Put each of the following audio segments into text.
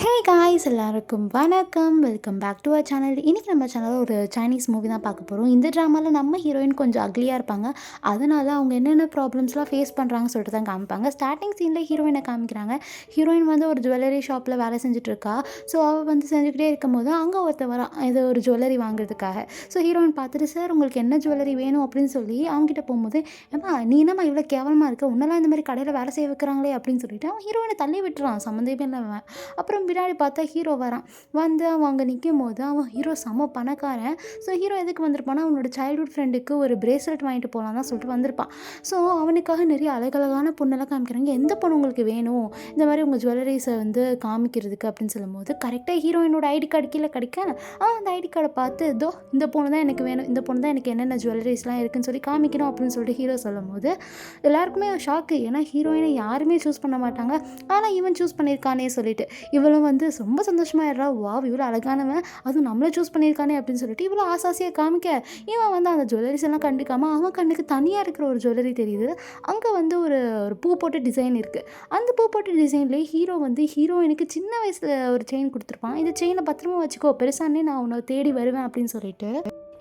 ஹே guys எல்லாருக்கும் வணக்கம். Welcome back to our channel. இன்றைக்கி நம்ம சேனலில் ஒரு சைனீஸ் மூவி தான் பார்க்க போகிறோம். இந்த ட்ராமாவில் நம்ம ஹீரோயின் கொஞ்சம் அக்லியாக இருப்பாங்க. அதனால் அவங்க என்னென்ன ப்ராப்ளம்ஸ்லாம் ஃபேஸ் பண்ணுறாங்கன்னு சொல்லிட்டு தான் காமிப்பாங்க. ஸ்டார்டிங் சீனில் ஹீரோயினை காமிக்கிறாங்க. ஹீரோயின் வந்து ஒரு ஜுவல்லரி ஷாப்பில் வேலை செஞ்சுட்ருக்கா. ஸோ அவள் வந்து செஞ்சுக்கிட்டே இருக்கும்போது அங்கே ஒருத்தர் வரான் இது ஒரு ஜுவல்லரி வாங்குறதுக்காக. ஸோ ஹீரோயின் பார்த்துட்டு, சார் உங்களுக்கு என்ன ஜுவல்லரி வேணும் அப்படின்னு சொல்லி அவங்ககிட்ட போகும்போது, ஏம்மா நீ என்னம்மா இவ்வளோ கேவலமாக இருக்க, உன்னெல்லாம் இந்த மாதிரி கடையில் வேலை செய்ய வைக்கிறாங்களே அப்படின்னு சொல்லிட்டு அவன் ஹீரோயினை தள்ளி விட்டுறான். சம்மந்தமே இல்லாமல். அப்புறம் பின்னாடி பார்த்தா ஹீரோ வரான். வந்து அவன் அங்கே நிற்கும்போது அவன் ஹீரோ செம்ம பணக்காரன். ஸோ ஹீரோ எதுக்கு வந்திருப்பான்னா, அவனோட சைல்ட்ஹுட் ஃப்ரெண்டுக்கு ஒரு பிரேஸ்லெட் வாங்கிட்டு போகலாம் தான் சொல்லிட்டு வந்திருப்பான். ஸோ அவனுக்காக நிறைய அழகழகான பொண்ணெல்லாம் காமிக்கிறாங்க. எந்த பொண்ணு உங்களுக்கு வேணும் இந்த மாதிரி உங்கள் ஜுவல்லரிஸை வந்து காமிக்கிறதுக்கு அப்படின்னு சொல்லும்போது, கரெக்டாக ஹீரோயினோட ஐடி கார்டு கீழே கிடைக்க அவன் அந்த ஐடி கார்டை பார்த்து, இதோ இந்த பொண்ணு தான் எனக்கு வேணும், இந்த பொண்ணு தான் எனக்கு என்னென்ன ஜுவல்லரிஸ்லாம் இருக்குன்னு சொல்லி காமிக்கணும் அப்படின்னு சொல்லிட்டு ஹீரோ சொல்லும் போது எல்லாருக்குமே ஷாக்கு. ஏன்னா ஹீரோயினை யாருமே சூஸ் பண்ண மாட்டாங்க. ஆனால் இவன் சூஸ் பண்ணியிருக்கானே சொல்லிட்டு இவளும் வந்து ரொம்ப சந்தோஷமாயிடுறா. வாவ் இவ்வளோ அழகானவன், அதுவும் நம்மளை சூஸ் பண்ணியிருக்கானே அப்படின்னு சொல்லிட்டு இவ்வளோ ஆசாசியாக காமிக்க, இவன் வந்து அந்த ஜுவல்லரிஸ் எல்லாம் கண்டுக்காமல் அவன் கண்ணுக்கு தனியாக இருக்கிற ஒரு ஜுவல்லரி தெரியுது. அங்கே வந்து ஒரு ஒரு பூ போட்ட டிசைன் இருக்குது. அந்த பூ போட்ட டிசைன்லேயே ஹீரோ வந்து ஹீரோயினுக்கு சின்ன வயசில் ஒரு செயின் கொடுத்துருப்பான். இந்த செயினை பத்திரமா வச்சுக்கோ, பெருசானே நான் உன்னை தேடி வருவேன் அப்படின்னு சொல்லிட்டு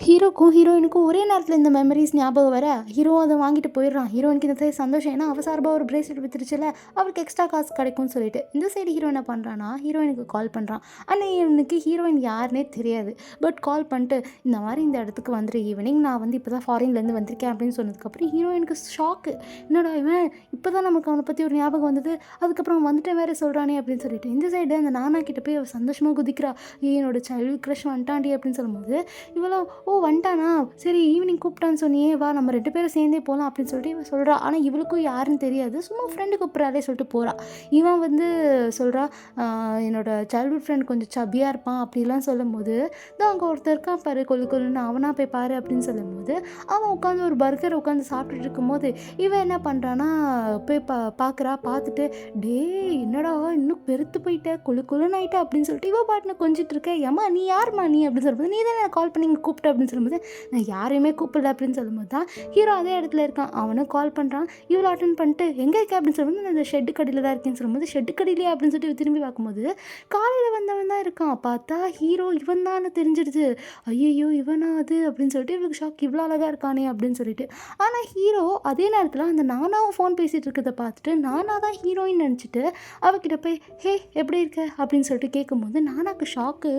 ஹீரோக்கும் ஹீரோயினுக்கும் ஒரே நேரத்தில் இந்த மெமரிஸ் ஞாபகம் வர ஹீரோ அதை வாங்கிட்டு போயிடுறான். ஹீரோயினுக்கு இந்த சைடு சந்தோஷம், ஏன்னா அவ சார்பாக ஒரு பிரேஸ்லெட் வித்துருச்சுல, அவளுக்கு எக்ஸ்ட்ரா காசு கிடைக்கும்னு சொல்லிட்டு இந்த சைடு ஹீரோ என்ன பண்ணுறான்னா, ஹீரோயினுக்கு கால் பண்ணுறான். ஆனால் இவனுக்கு ஹீரோயின் யாருன்னே தெரியாது. பட் கால் பண்ணிட்டு, இந்த மாதிரி இந்த இடத்துக்கு வந்துடு ஈவினிங், நான் வந்து இப்போ தான் ஃபாரின்லேருந்து வந்திருக்கேன் அப்படின்னு சொன்னதுக்கப்புறம் ஹீரோயினுக்கு ஷாக்கு. என்னடா இவன் இப்போ தான் நமக்கு அவனை பற்றி ஒரு ஞாபகம் வந்தது, அதுக்கப்புறம் வந்துட்டேன் வேறு சொல்கிறானே அப்படின்னு சொல்லிட்டு இந்த சைடு அந்த நானா கிட்ட போய் அவள் சந்தோஷமாக குதிக்கிறா. என்னோட சைல்டு க்ரஷ் வந்துட்டாண்டி அப்படின்னு சொல்லும்போது இவளோ, ஓ வந்துட்டானா, சரி ஈவினிங் கூப்பிட்டான்னு சொன்னியே, வா நம்ம 2 பேரும் சேர்ந்தே போகலாம் அப்படின்னு சொல்லிட்டு இவன் சொல்கிறா. ஆனால் இவளுக்கும் யாருன்னு தெரியாது, சும்மா ஃப்ரெண்டு கூப்பிட்றாரே சொல்லிட்டு போகிறா. இவன் வந்து சொல்கிறா, என்னோட சைல்ட்ஹுட் ஃப்ரெண்ட் கொஞ்சம் சபியாக இருப்பான் அப்படிலாம் சொல்லும்போது, தான் அங்கே ஒருத்தர் இருக்கான் பாரு கொல்லு கொல்லுன்னு, அவனா போய் பாரு அப்படின்னு சொல்லும்போது அவன் உட்காந்து ஒரு பர்கர் உட்காந்து சாப்பிட்டுட்டு இருக்கும்போது இவன் என்ன பண்ணுறான்னா போய் பார்க்குறா. பார்த்துட்டு, டே என்னடா இன்னும் பெருத்து போயிட்ட, கொழு கொழுன்னு ஆயிட்ட அப்படின்னு சொல்லிட்டு இவன் பாட்டுன்னு கொஞ்சிட்டு இருக்க. ஏம்மா நீ யாருமா நீ அப்படின்னு சொல்லும்போது, நீ தானே கால் பண்ணி இங்கே கூப்பிட்ட அப்படின்னு சொல்லும்போது, நான் யாரையுமே கூப்பிடல அப்படின்னு சொல்லும்போது தான் ஹீரோ அதே இடத்துல இருக்கான். அவனும் கால் பண்ணுறான். இவ்வளோ அட்டன் பண்ணிட்டு, எங்கே இருக்க அப்படின்னு சொல்லும்போது, நான் அந்த ஷெட்டு கடையில் தான் இருக்கேன்னு சொல்லும்போது, ஷெட்டு கடையிலையே அப்படின்னு சொல்லிட்டு திரும்பி பார்க்கும்போது காலையில் வந்தவன் தான் இருக்கான். பார்த்தா ஹீரோ இவன் தான் தெரிஞ்சிடுது. ஐயோ இவனா அது அப்படின்னு சொல்லிட்டு இவளுக்கு ஷாக், இவ்வளோ அழகாக இருக்கானே அப்படின்னு சொல்லிட்டு. ஆனால் ஹீரோ அதே நேரத்தில் அந்த நானாவும் ஃபோன் பேசிகிட்டு இருக்கிறத பார்த்துட்டு நானா தான் ஹீரோயின் நினச்சிட்டு அவகிட்ட போய், ஹே எப்படி இருக்க அப்படின்னு சொல்லிட்டு கேட்கும்போது நானாக்கு ஷாக்கு.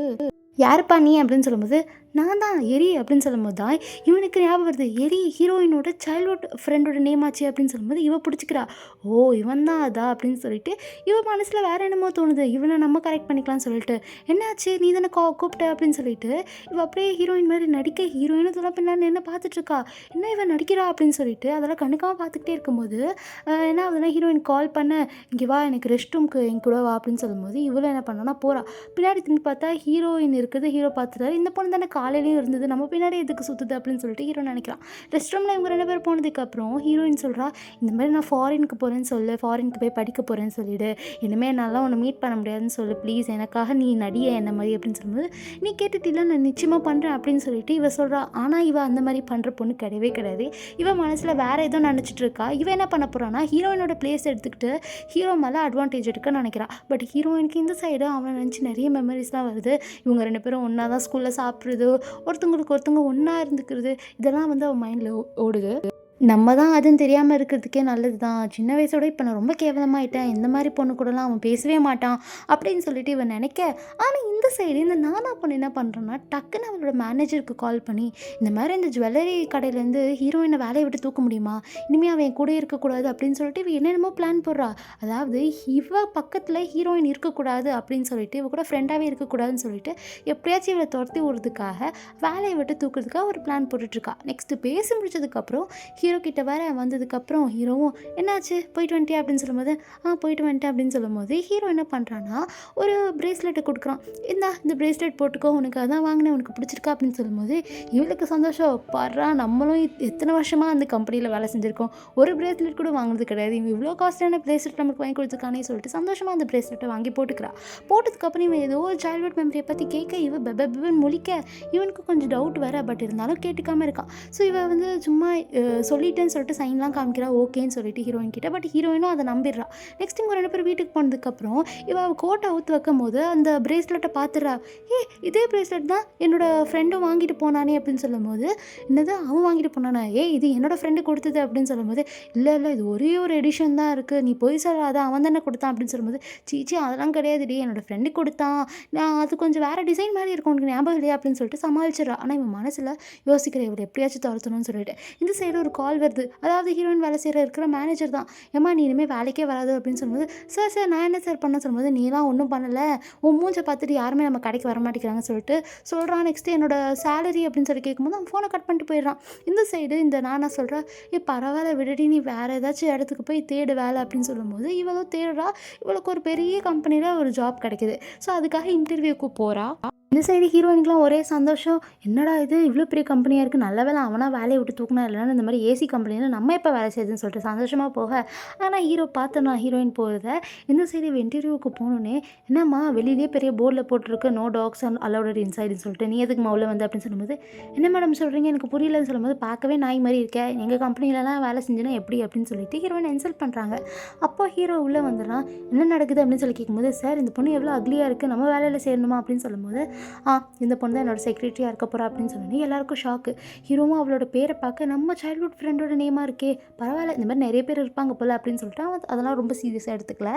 யாருப்பா நீ அப்படின்னு சொல்லும்போது, நான் தான் எரி அப்படின்னு சொல்லும்போது தான் இவனுக்கு ஞாபகம் வருது, எரி ஹீரோயினோட சைல்ட்ஹுட் ஃப்ரெண்டோட நேம் ஆச்சு அப்படின்னு சொல்லும்போது இவ பிடிச்சிக்கிறா. ஓ இவன் தான் அதா அப்படின்னு சொல்லிட்டு இவ மனசில் வேறு என்னமோ தோணுது, இவனை நம்ம கரெக்ட் பண்ணிக்கலாம்னு சொல்லிட்டு, என்னாச்சு நீ தானே கூப்பிட்ட அப்படின்னு சொல்லிட்டு இவ அப்படியே ஹீரோயின் மாதிரி நடிக்க, ஹீரோயினும் தொலை பின்னாடி என்ன பார்த்துட்ருக்கா, என்ன இவன் நடிக்கிறா அப்படின்னு சொல்லிட்டு அதெல்லாம் கண்டுக்காமல் பார்த்துக்கிட்டே இருக்கும்போது என்ன ஆகுதுன்னா, ஹீரோயின் கால் பண்ண, இங்கே வா எனக்கு ரெஸ்ட் ரூம்க்கு என் கூட வா அப்படின்னு சொல்லும்போது இவ்வளோ என்ன பண்ணோன்னா போகிறா. பின்னாடி திரும்பி பார்த்தா ஹீரோயின் இருக்குது. ஹீரோ பார்த்துட்டாரு, இந்த பொண்ணு தானே காலையிலையும் இருந்தது, நம்ம பின்னாடி எதுக்கு சுற்றுது அப்படின்னு சொல்லிட்டு ஹீரோ நினைக்கிறான். ரெஸ்ட் ரூமில் இவங்க 2 பேர் போனதுக்கப்புறம் ஹீரோயின் சொல்கிறா, இந்த மாதிரி நான் ஃபாரினுக்கு போகிறேன்னு சொல்லு, ஃபாரினுக்கு போய் படிக்க போகிறேன்னு சொல்லிவிடு, இனிமேல் என்னால் உன்னை மீட் பண்ண முடியாதுன்னு சொல்லு ப்ளீஸ், எனக்காக நீ நடிய என்ன மாதிரி அப்படின்னு சொல்லும்போது, நீ கேட்டுட்டில நான் நிச்சயமாக பண்ணுறேன் அப்படின்னு சொல்லிட்டு இவ சொல்கிறா. ஆனால் இவ அந்த மாதிரி பண்ணுற பொண்ணு கிடையவே கிடையாது. இவன் மனசில் வேறு ஏதோ நினச்சிட்டு இருக்கா. இவன் என்ன பண்ண போகிறான்னா, ஹீரோயினோட பிளேஸ் எடுத்துக்கிட்டு ஹீரோ மேலே அட்வான்டேஜ் எடுக்க நினைக்கிறான். பட் ஹீரோயினுக்கு இந்த சைடு அவனை நினச்சி நிறைய மெமரிஸ்லாம் வருது. இவங்க 2 பேரும் ஒன்றா தான் ஸ்கூலில் சாப்பிட்றது, ஒருத்தவங்களுக்கு ஒருத்தவங்க ஒன்றா இருந்துக்கிறது, இதெல்லாம் வந்து அவன் மைண்டில் ஓடுது. நம்ம தான் அதுன்னு தெரியாமல் இருக்கிறதுக்கே நல்லது தான். சின்ன வயசோட இப்போ நான் ரொம்ப கேவலமாயிட்டேன், இந்த மாதிரி பொண்ணு கூடலாம் அவன் பேசவே மாட்டான் அப்படின்னு சொல்லிட்டு இவன் நினைக்க. ஆனால் இந்த சைடு இந்த நானா பொண்ணு என்ன பண்ணுறான்னா, டக்குன்னு அவளோட மேனேஜருக்கு கால் பண்ணி, இந்த மாதிரி இந்த ஜுவல்லரி கடையிலேருந்து ஹீரோயினை வேலையை விட்டு தூக்க முடியுமா, இனிமேல் அவன் கூட இருக்கக்கூடாது அப்படின்னு சொல்லிட்டு இவ என்னென்னமோ பிளான் போடுறா. அதாவது இவ பக்கத்தில் ஹீரோயின் இருக்கக்கூடாது அப்படின்னு சொல்லிட்டு, இவ கூட ஃப்ரெண்டாகவே இருக்கக்கூடாதுன்னு சொல்லிட்டு எப்படியாச்சும் இவளை துரத்தி விடுறதுக்காக வேலையை விட்டு தூக்குறதுக்காக ஒரு பிளான் போட்டுட்ருக்கா. நெக்ஸ்ட்டு பேசி முடிச்சதுக்கப்புறம் ஹீரோ கிட்ட வர வந்ததுக்கப்புறம் ஹீரோவும், என்னாச்சு போயிட்டு வந்துட்டியா அப்படின்னு சொல்லும்போது, போயிட்டு வந்துட்டேன் அப்படின்னு சொல்லும்போது ஹீரோ என்ன பண்ணுறான்னா, ஒரு பிரேஸ்லெட்டை கொடுக்குறான். இந்த பிரேஸ்லெட் போட்டுக்கோ, உனக்கு அதான் வாங்கினேன், உனக்கு பிடிச்சிருக்கா அப்படின்னு சொல்லும்போது இவளுக்கு சந்தோஷம். பாடுறா நம்மளும் எத்தனை வருஷமாக அந்த கம்பெனியில் வேலை செஞ்சுருக்கோம், ஒரு பிரேஸ்லெட் கூட வாங்கினது கிடையாது, இவன் இவ்வளோ காஸ்ட்லியான பிரேஸ்லெட் நமக்கு வாங்கி கொடுத்துருக்கானே சொல்லிட்டு சந்தோஷமாக அந்த பிரேஸ்லெட்டை வாங்கி போட்டுக்கிறா. போட்டதுக்கப்புறம் இவன் ஏதோ ஒரு சைல்ட்ஹுட் மெமரியை பற்றி கேட்க, இவன் பெபன்னு முழிக்க, இவனுக்கு கொஞ்சம் டவுட் வர, பட் இருந்தாலும் கேட்டுக்காமல் இருக்கான். ஸோ இவன் வந்து சும்மா சொல்லி சொல்லிட்டேன்னு சொல்லிட்டு சைன்லாம் காமிக்கிறா ஓகேன்னு சொல்லிட்டு ஹீரோயின் கிட்ட. பட் ஹீரோயினும் அதை நம்பிடுறா. நெக்ஸ்ட் இவங்க 2 பேரும் வீட்டுக்கு போனதுக்கப்புறம் அவள் கோட்டை அவுத்து வைக்கும்போது அந்த பிரேஸ்லெட்டை பார்த்துடுறா. இதே பிரேஸ்லெட் தான் என்னோட ஃப்ரெண்டும் வாங்கிட்டு போனானே அப்படின்னு சொல்லும்போது, என்னது அவன் வாங்கிட்டு போனானா? இது என்னோட ஃப்ரெண்டு கொடுத்தது அப்படின்னு சொல்லும்போது, இல்லை இல்லை இது ஒரே ஒரு எடிஷன் தான் இருக்குது, நீ பொய் சொல்லாத, அவன் தானே கொடுத்தான் அப்படின்னு சொல்லும்போது, சீச்சி அதெல்லாம் கிடையாதுடி, என்னோட ஃப்ரெண்டு கொடுத்தான், நான் அது கொஞ்சம் வேறு டிசைன் மாதிரி இருக்கும், உனக்கு ஞாபகம் இல்லையா அப்படின்னு சொல்லிட்டு சமாளிச்சிடறா. ஆனால் இவன் மனசில் யோசிக்கிற இவளை எப்படியாச்சும் துரத்தணும்னு சொல்லிட்டு இந்த சைடு ஒரு கால் வருது. அதாவது ஹீரோயின் வேலை செய்கிற இருக்கிற மேனேஜர் தான். ஏம்மா நீ இனிமேல் வேலைக்கே வராது அப்படின்னு சொல்லும்போது, சார் சார் நான் என்ன சார் பண்ண சொல்லும்போது, நீலாம் ஒன்றும் பண்ணலை, உன் மூஞ்சை பார்த்துட்டு யாருமே நம்ம கடைக்கு வர மாட்டேங்கிறாங்கன்னு சொல்லிட்டு சொல்கிறான். நெக்ஸ்ட்டு என்னோட சேலரி அப்படின்னு சொல்லி கேட்கும்போது அவன் ஃபோனை கட் பண்ணிட்டு போயிடுறான். இந்த சைடு இந்த நானா சொல்கிறா, பரவாயில்ல விடுடி, நீ வேறு ஏதாச்சும் இடத்துக்கு போய் தேடு வேலை அப்படின்னு சொல்லும்போது இவளும் தேடுறா. இவளுக்கு ஒரு பெரிய கம்பெனியில் ஒரு ஜாப் கிடைக்குது. ஸோ அதுக்காக இன்டர்வியூக்கு போகிறா. இந்த சைடு ஹீரோயினுக்குலாம் ஒரே சந்தோஷம். என்னடா இது இவ்வளோ பெரிய கம்பெனியாக இருக்குது, நல்ல வேலை அவனா வேலையை விட்டு தூக்கினா, இல்லைன்னா இந்த மாதிரி ஏசி கம்பெனியில் நம்ம எப்போ வேலை செய்யுதுன்னு சொல்லிட்டு சந்தோஷமாக போக, ஆனால் ஹீரோ பார்த்தோன்னா ஹீரோயின் போகிறத இந்த சைடு இன்டர்வியூக்கு போகணுன்னே, என்னம்மா வெளியிலேயே பெரிய போர்டில் போட்டிருக்கு நோ டாக்ஸ் அண்ட் அலௌடட் இன்சைடுன்னு சொல்லிட்டு, நீ எதுக்கு மவுல வந்து அப்படின்னு சொல்லும்போது, என்ன மேடம் சொல்கிறீங்க எனக்கு புரியலன்னு சொல்லும்போது, பார்க்கவே நாய் மாதிரி இருக்கேன், எங்கள் கம்பெனிலலாம் வேலை செஞ்சுன்னா எப்படி அப்படின்னு சொல்லிட்டு ஹீரோயின் இன்சல்ட் பண்ணுறாங்க. அப்போ ஹீரோ உள்ளே வந்துடுறான். என்ன நடக்குது அப்படின்னு சொல்லி கேட்கும்போது, சார் இந்த பொண்ணு எவ்வளோ அக்லியாக இருக்குது, நம்ம வேலையில் சேரணுமா அப்படின்னு சொல்லும்போது, இந்த பொண்ணு தான் என்னோடய செக்ரட்டரியாக இருக்க போகிறா அப்படின்னு சொன்னோன்னே எல்லாருக்கும் ஷாக்கு. ஹீரோவும் அவளோட பேரை பார்க்க நம்ம சைல்ட்ஹுட் ஃப்ரெண்டோட நேமாக இருக்கே, பரவாயில்ல இந்த மாதிரி நிறைய பேர் இருப்பாங்க போல் அப்படின்னு சொல்லிட்டு அவன் அதெல்லாம் ரொம்ப சீரியஸாக எடுத்துக்கல.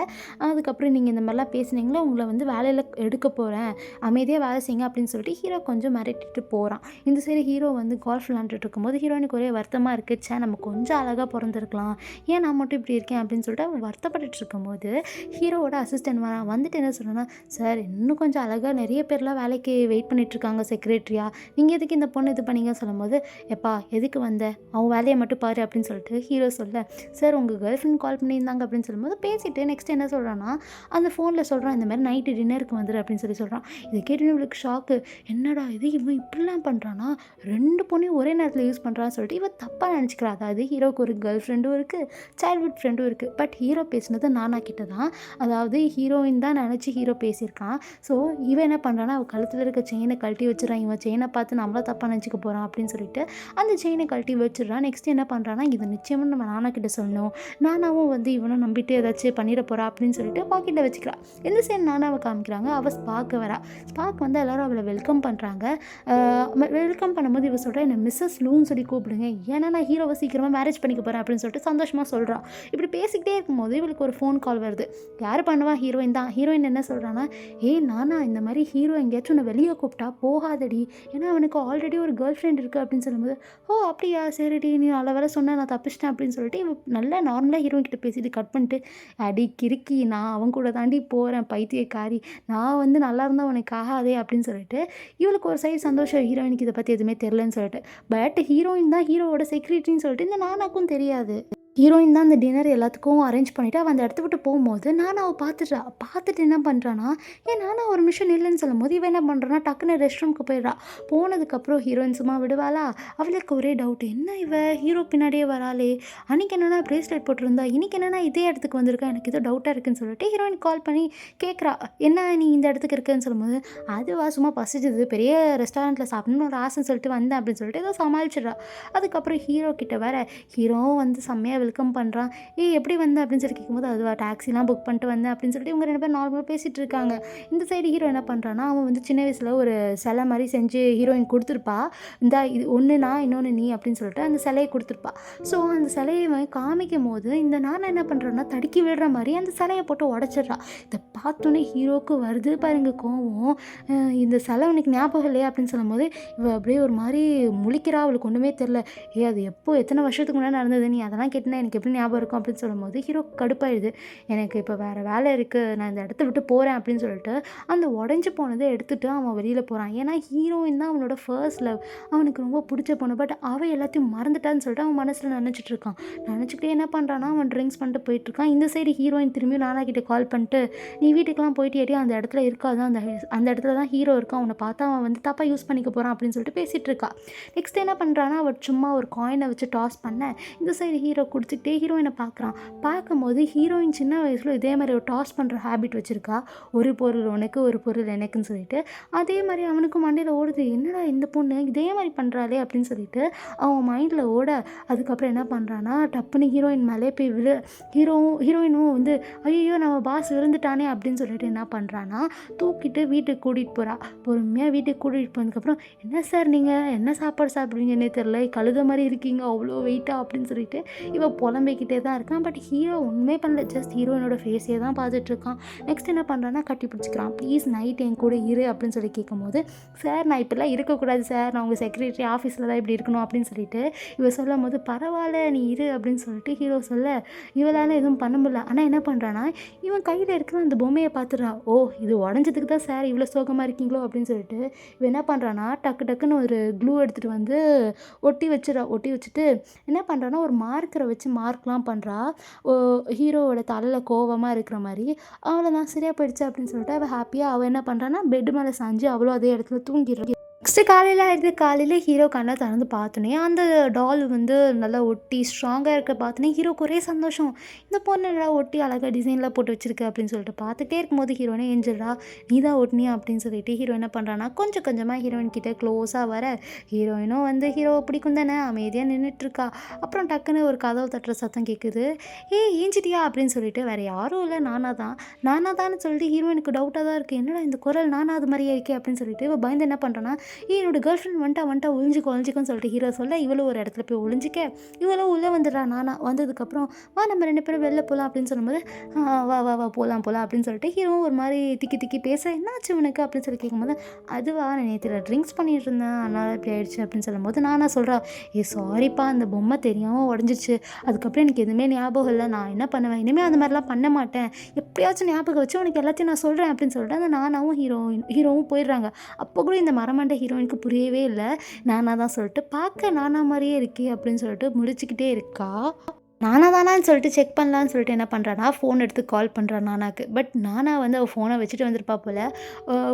அதுக்கப்புறம் நீங்கள் இந்த மாதிரிலாம் பேசுனீங்களா, உங்களை வந்து வேலையில் எடுக்க போகிறேன், அமைதியாக வேலை செய்யுங்க அப்படின்னு சொல்லிட்டு ஹீரோ கொஞ்சம் மிரட்டிட்டு போகிறான். இந்த சைடு ஹீரோ வந்து கால்ஃப் விளாண்டுட்டு இருக்கும்போது ஹீரோயினுக்கு ஒரே வருத்தமாக இருக்குது, நம்ம கொஞ்சம் அழகாக பிறந்திருக்கலாம், ஏன் நான் மட்டும் இப்படி இருக்கேன் அப்படின்னு சொல்லிட்டு அவன் வருத்தப்பட்டு இருக்கும்போது ஹீரோவோட அசிஸ்டன்ட் வரான். வந்துட்டு என்ன சொல்கிறேன்னா, சார் இன்னும் கொஞ்சம் அழகாக நிறைய பேர்லாம் வேலைக்கு வெயிட் பண்ணிகிட்ருக்காங்க செக்ரட்டரியா, நீங்கள் எதுக்கு இந்த பொண்ணு இது பண்ணீங்க சொல்லும்போது, எப்பா எதுக்கு வந்த, அவன் வேலையை மட்டும் பாரு அப்படின்னு சொல்லிட்டு ஹீரோ சொல்ல, சார் உங்கள் கேர்ள் ஃப்ரெண்ட் கால் பண்ணியிருந்தாங்க அப்படின்னு சொல்லும்போது பேசிவிட்டு நெக்ஸ்ட் என்ன சொல்கிறான்னா, அந்த ஃபோனில் சொல்கிறான் இந்த மாதிரி நைட்டு டின்னருக்கு வந்துடு அப்படின்னு சொல்கிறான். இதை கேட்டு இவளுக்கு ஷாக்கு. என்னடா இது இவன் இப்படிலாம் பண்ணுறான்னா, 2 பொண்ணையும் ஒரே நேரத்தில் யூஸ் பண்ணுறான்னு சொல்லிட்டு இவன் தப்பாக நினச்சிக்கிறா. அதாவது ஹீரோக்கு ஒரு கேர்ள் ஃப்ரெண்டும் இருக்குது, சைல்ட்ஹுட் ஃப்ரெண்டும் இருக்குது. பட் ஹீரோ பேசினது நானா கிட்ட தான், அதாவது ஹீரோயின் தான் நினச்சி ஹீரோ பேசியிருக்கான். ஸோ இவன் என்ன பண்ணுறான்னா, அவள் கழுத்தில் இருக்க செயினை கழட்டி வச்சிடறான். இவன் செயினை பார்த்து நம்மள தப்பாக நினச்சிக்க போகிறான் அப்படின்னு சொல்லிட்டு அந்த செயினை கழட்டி வச்சிடறான். நெக்ஸ்ட் என்ன பண்ணுறான்னா, இதை நிச்சயமாக நம்ம நானா கிட்ட சொல்லணும், நானாவும் வந்து இவனை நம்பிட்டு ஏதாச்சும் பண்ணிட போகிறா அப்படின்னு சொல்லிட்டு பாக்கெட்டில் வச்சுக்கிறா. இந்த சைடு நானாவை காமிக்கிறாங்க. அவள் ஸ்பார்க் வரா. ஸ்பார்க் வந்து எல்லோரும் அவளை வெல்கம் பண்ணுறாங்க. வெல்கம் பண்ணும்போது இவள் சொல்கிறா, என்னை மிஸ்ஸஸ் லூன்னு சொல்லி கூப்பிடுங்க, ஏன்னா நான் ஹீரோவை சீக்கிரமாக மேரேஜ் பண்ணிக்க போகிறேன் அப்படின்னு சொல்லிட்டு சந்தோஷமாக சொல்கிறான். இப்படி பேசிக்கிட்டே இருக்கும்போது இவளுக்கு ஒரு ஃபோன் கால் வருது. யார் பண்ணுவா? ஹீரோயின் தான். ஹீரோயின் என்ன சொல்கிறான்னா, நானா இந்த மாதிரி ஹீரோ எங்கேயாச்சும் உன்னை வெளியே கூப்பிட்டா போகாதடி, ஏன்னா அவனுக்கு ஆல்ரெடி ஒரு கேர்ள் ஃப்ரெண்ட் இருக்குது அப்படின்னு சொல்லும்போது, அப்படியா சரிடி, நீ நல்ல வேலை சொன்ன, நான் தப்பிச்சிட்டேன் அப்படின்னு சொல்லிட்டு இவன் நல்லா நார்மலாக ஹீரோயின் கிட்ட பேசிட்டு கட் பண்ணிட்டு, அடி கிறுக்கி நான் அவன் கூட தாண்டி போகிறேன் பைத்தியக்காரி, நான் வந்து நல்லா இருந்தால் உனக்கு ஆகாதே அப்படின்னு சொல்லிட்டு இவளுக்கு ஒரு சைடு சந்தோஷம், ஹீரோயினுக்கு இதை பற்றி எதுவுமே தெரிலன்னு சொல்லிட்டு. பட் ஹீரோயின் தான் ஹீரோவோட செக்ரட்டரின்னு சொல்லிட்டு இந்த நானாக்கும் தெரியாது. ஹீரோயின் தான் அந்த டின்னர் எல்லாத்துக்கும் அரேஞ்ச் பண்ணிவிட்டு அவள் அந்த இடத்த விட்டு போகும்போது அவள் பார்த்துட்டு என்ன பண்ணுறான்னா, நானா ஒரு நிமிஷம் இல்லைன்னு சொல்லும்போது இவன் என்ன பண்ணுறான்னா டக்குன்னு ரெஸ்ட் ரூமுக்கு போயிடுறா. போனதுக்கப்புறம் ஹீரோயின் சும்மா விடுவாளா? அவளுக்கு ஒரே டவுட், என்ன இவ ஹீரோ பின்னாடியே வராளே, அன்றைக்கி என்னென்னா ப்ரேஸ்லெட் போட்டிருந்தா, இன்றைக்கி என்னென்னா இதே இடத்துக்கு வந்திருக்கா, எனக்கு ஏதோ டவுட்டாக இருக்குன்னு சொல்லிட்டு ஹீரோயின் கால் பண்ணி கேட்குறா, என்ன நீ இந்த இடத்துக்கு இருக்குன்னு சொல்லும்போது, அதுவா சும்மா பசிச்சது, பெரிய ரெஸ்டாரண்ட்டில் சாப்பிடணும்னு ஒரு ஆசைன்னு சொல்லிட்டு வந்தேன் அப்படின்னு சொல்லிட்டு ஏதோ சமாளிச்சிடுறா. அதுக்கப்புறம் ஹீரோ கிட்ட வேற ஹீரோவும் வந்து செம்மையாக வெல்கம் பண்ணுறான். எப்படி வந்த அப்படின்னு சொல்லி கேட்கும்போது, அதுவா டாக்ஸிலாம் புக் பண்ணிட்டு வந்தேன் அப்படின்னு சொல்லிட்டு இவங்க 2 பேரும் நார்மலாக பேசிகிட்டு இருக்காங்க. இந்த சைடு ஹீரோ என்ன பண்ணுறான்னா, அவன் வந்து சின்ன வயசில் ஒரு சிலை மாதிரி செஞ்சு ஹீரோயின் கொடுத்துருப்பா, இந்த இது ஒன்று நான் இன்னொன்று நீ அப்படின்னு சொல்லிட்டு அந்த சிலையை கொடுத்துருப்பா. ஸோ அந்த சிலையை காமிக்கும் போது இந்த நான் என்ன பண்ணுறேன்னா தடுக்கி விடுற மாதிரி அந்த சிலையை போட்டு உடச்சிட்றா. இதை பார்த்தோன்னே ஹீரோக்கு வருது பாருங்க கோவம். இந்த சிலை உனக்கு ஞாபகம் இல்லையா அப்படின்னு சொல்லும்போது இவள் அப்படியே ஒரு மாதிரி முழிக்கிறா. அவளுக்கு ஒன்றுமே தெரில. அது எத்தனை வருஷத்துக்கு முன்னாடி நடந்தது, நீ அதெல்லாம் கேட்டினா எனக்கு எப்படி ஞாபகம் இருக்கும் அப்படின்னு சொல்லும்போது ஹீரோ கடுப்பாயிடுது. எனக்கு இப்போ வேறு வேலை இருக்குது, நான் இந்த இடத்த விட்டு போகிறேன் அப்படின்னு சொல்லிட்டு அந்த உடஞ்சி போனதை எடுத்துகிட்டு அவன் வெளியில் போகிறான். ஏன்னா ஹீரோயின் தான் அவனோட ஃபர்ஸ்ட் லவ், அவனுக்கு ரொம்ப பிடிச்ச பொண்ணு. பட் அவன் எல்லாத்தையும் மறந்துட்டான்னு சொல்லிட்டு அவன் மனசில் நினச்சிட்டு இருக்கான். நினச்சிக்கிட்டே என்ன பண்ணுறான்னா, அவன் ட்ரிங்க்ஸ் பண்ணிட்டு போயிட்டுருக்கான். இந்த சைடு ஹீரோயின் திரும்பியும் நானா கிட்டே கால் பண்ணிட்டு, நீ வீட்டுக்கெலாம் போயிட்டு ஏடி அந்த இடத்துல இருக்காது, அந்த இடத்துல தான் ஹீரோ இருக்கான், அவனை பார்த்தா அவன் வந்து தப்பாக யூஸ் பண்ணிக்க போகிறான் அப்படின்னு சொல்லிட்டு பேசிகிட்டு இருக்கா. நெக்ஸ்ட் என்ன பண்ணுறான்னா, அவள் சும்மா ஒரு காயினை வச்சு டாஸ் பண்ண இந்த சைடு ஹீரோ பிடிச்சிக்கிட்டே ஹீரோயினை பார்க்குறான். பார்க்கும்போது ஹீரோயின் சின்ன வயசில் இதே மாதிரி ஒரு டாஸ் பண்ணுற ஹேபிட் வச்சுருக்கா. ஒரு பொருள் உனக்கு, ஒரு பொருள் எனக்குன்னு சொல்லிட்டு. அதே மாதிரி அவனுக்கும் மண்டையில் ஓடுது, என்னடா இந்த பொண்ணு இதே மாதிரி பண்ணுறாளே அப்படின்னு சொல்லிட்டு அவன் மைண்டில் ஓட, அதுக்கப்புறம் என்ன பண்ணுறான்னா டப்புன்னு ஹீரோயின் மேலே போய் ஹீரோயினும் வந்து ஐயோ நம்ம பாஸ் விழுந்துட்டானே அப்படின்னு சொல்லிட்டு என்ன பண்ணுறான்னா தூக்கிட்டு வீட்டுக்கு கூட்டிகிட்டு போகிறா. பொறுமையாக வீட்டுக்கு கூட்டிகிட்டு போனதுக்கப்புறம், என்ன சார் நீங்கள் என்ன சாப்பாடு சாப்பிட்றீங்கன்னே தெரில, கழுத மாதிரி இருக்கீங்க அவ்வளோ வெயிட்டா அப்படின்னு சொல்லிட்டு இவன் புலம்பிக்கிட்டே தான் இருக்கான். பட் ஹீரோ ஒன்றுமே பண்ணல, ஜஸ்ட் ஹீரோயினோட ஃபேஸே தான் பார்த்துட்ருக்கான். நெக்ஸ்ட் என்ன பண்ணுறான்னா கட்டி பிடிச்சிக்கிறான். ப்ளீஸ் நைட் என் கூட இரு அப்படின்னு சொல்லி கேட்கும்போது, சார் நான் இப்படிலாம் இருக்கக்கூடாது சார், நான் உங்கள் செக்ரட்டரி ஆஃபீஸில் தான் இப்படி இருக்கணும் அப்படின்னு சொல்லிட்டு இவன் சொல்லும் போது, பரவாயில்ல நீ இரு அப்படின்னு சொல்லிட்டு ஹீரோ சொல்ல இவளால் எதுவும் பண்ண முடியல. ஆனால் என்ன பண்ணுறான்னா இவன் கையில் இருக்கிற அந்த பொம்மையை பார்த்துடுறா. ஓ இது உடஞ்சதுக்கு தான் சார் இவ்வளோ சோகமாக இருக்கீங்களோ அப்படின்னு சொல்லிட்டு இவன் என்ன பண்ணுறான்னா டக்குன்னு ஒரு க்ளூ எடுத்துகிட்டு வந்து ஒட்டி வச்சுட்டு என்ன பண்ணுறான்னா ஒரு மார்க்கரை வச்சு மார்க்லாம் பண்ணுறா. ஹீரோவோட தலையில் கோவமாக இருக்கிற மாதிரி. அவளை நான் சரியாக போயிடுச்சு அப்படின்னு சொல்லிட்டு அவள் ஹாப்பியாக அவள் என்ன பண்ணுறான்னா பெட்டு மேலே சாஞ்சு அவளும் அதே இடத்துல தூங்கிடுறா. நெக்ஸ்ட்டு காலையில் ஹீரோ கண்ணை திறந்து பார்த்தோன்னே அந்த டால் வந்து நல்லா ஒட்டி ஸ்ட்ராங்காக இருக்க பார்த்தோன்னே ஹீரோக்கு ஒரே சந்தோஷம். இந்த பொண்ணு நல்லா ஒட்டி அழகாக டிசைன்லாம் போட்டு வச்சுருக்கு அப்படின்னு சொல்லிட்டு பார்த்துட்டே இருக்கும்போது ஹீரோனே ஏஞ்சிடுறா. நீ தான் ஒட்டினியா அப்படின்னு சொல்லிட்டு ஹீரோ என்ன பண்ணுறான்னா கொஞ்சம் கொஞ்சமாக ஹீரோயின் கிட்டே க்ளோஸாக வர, ஹீரோயினும் வந்து ஹீரோவை பிடிக்கும் தானே அமைதியாக நின்றுட்டுருக்கா. அப்புறம் டக்குன்னு ஒரு கதவு தட்டுற சத்தம் கேட்குது. ஏஞ்சிட்டியா அப்படின்னு சொல்லிட்டு வேறு யாரும் இல்லை நானாதான்னு சொல்லிட்டு ஹீரோயினுக்கு டவுட்டாக தான் இருக்குது. என்னடா இந்த குரல் நானா அது மாதிரியே இருக்கே அப்படின்னு சொல்லிட்டு இவள் பயந்து என்ன பண்ணுறான்னா என்னோட கேர்ள் ஃப்ரெண்ட் வந்துட்டா ஒழிஞ்சிக்கோன்னு சொல்லிட்டு ஹீரோ சொல்ல இவளும் ஒரு இடத்துல போய் ஒழிஞ்சிக்க இவளும் உள்ளே வந்துடுறா. நானா வந்ததுக்கப்புறம் வா நம்ம 2 பேரும் வெளில போகலாம் அப்படின்னு சொல்லும்போது வா வா வா போகலாம் அப்படின்னு சொல்லிட்டு ஹீரோவும் ஒரு மாதிரி திக்கி பேச, என்னாச்சு உனக்கு அப்படின்னு சொல்லி கேட்கும்போது, அதுவா நான் நேற்று ட்ரிங்க்ஸ் பண்ணிட்டு இருந்தேன் அதனால் இப்படி ஆயிடுச்சு அப்படின்னு சொல்லும்போது நானா சொல்கிறா, சாரிப்பா அந்த பொம்மை தெரியாமல் உடஞ்சிச்சு, அதுக்கப்புறம் எனக்கு எதுவுமே ஞாபகம் இல்லை, நான் என்ன பண்ணுவேன் இனிமேல் அந்த மாதிரிலாம் பண்ண மாட்டேன், எப்படியாச்சும் ஞாபகம் வச்சு உனக்கு எல்லாத்தையும் நான் சொல்கிறேன் அப்படின்னு சொல்லிட்டு அந்த நானாவும் ஹீரோவும் போயிடுறாங்க. அப்போ கூட இந்த மரமண்ட ஹீரோயினுக்கு புரியவே இல்லை. நானா தான் சொல்லிட்டு பார்க்க நானா மாதிரியே இருக்கே அப்படின்னு சொல்லிட்டு முடிச்சுக்கிட்டே இருக்கா. நானா தானான்னு சொல்லிட்டு செக் பண்ணலான்னு சொல்லிட்டு என்ன பண்ணுறான்னா ஃபோன் எடுத்து கால் பண்ணுறா நானாக்கு. பட் நானா வந்து அவள் ஃபோனை வச்சுட்டு வந்திருப்பா போல்.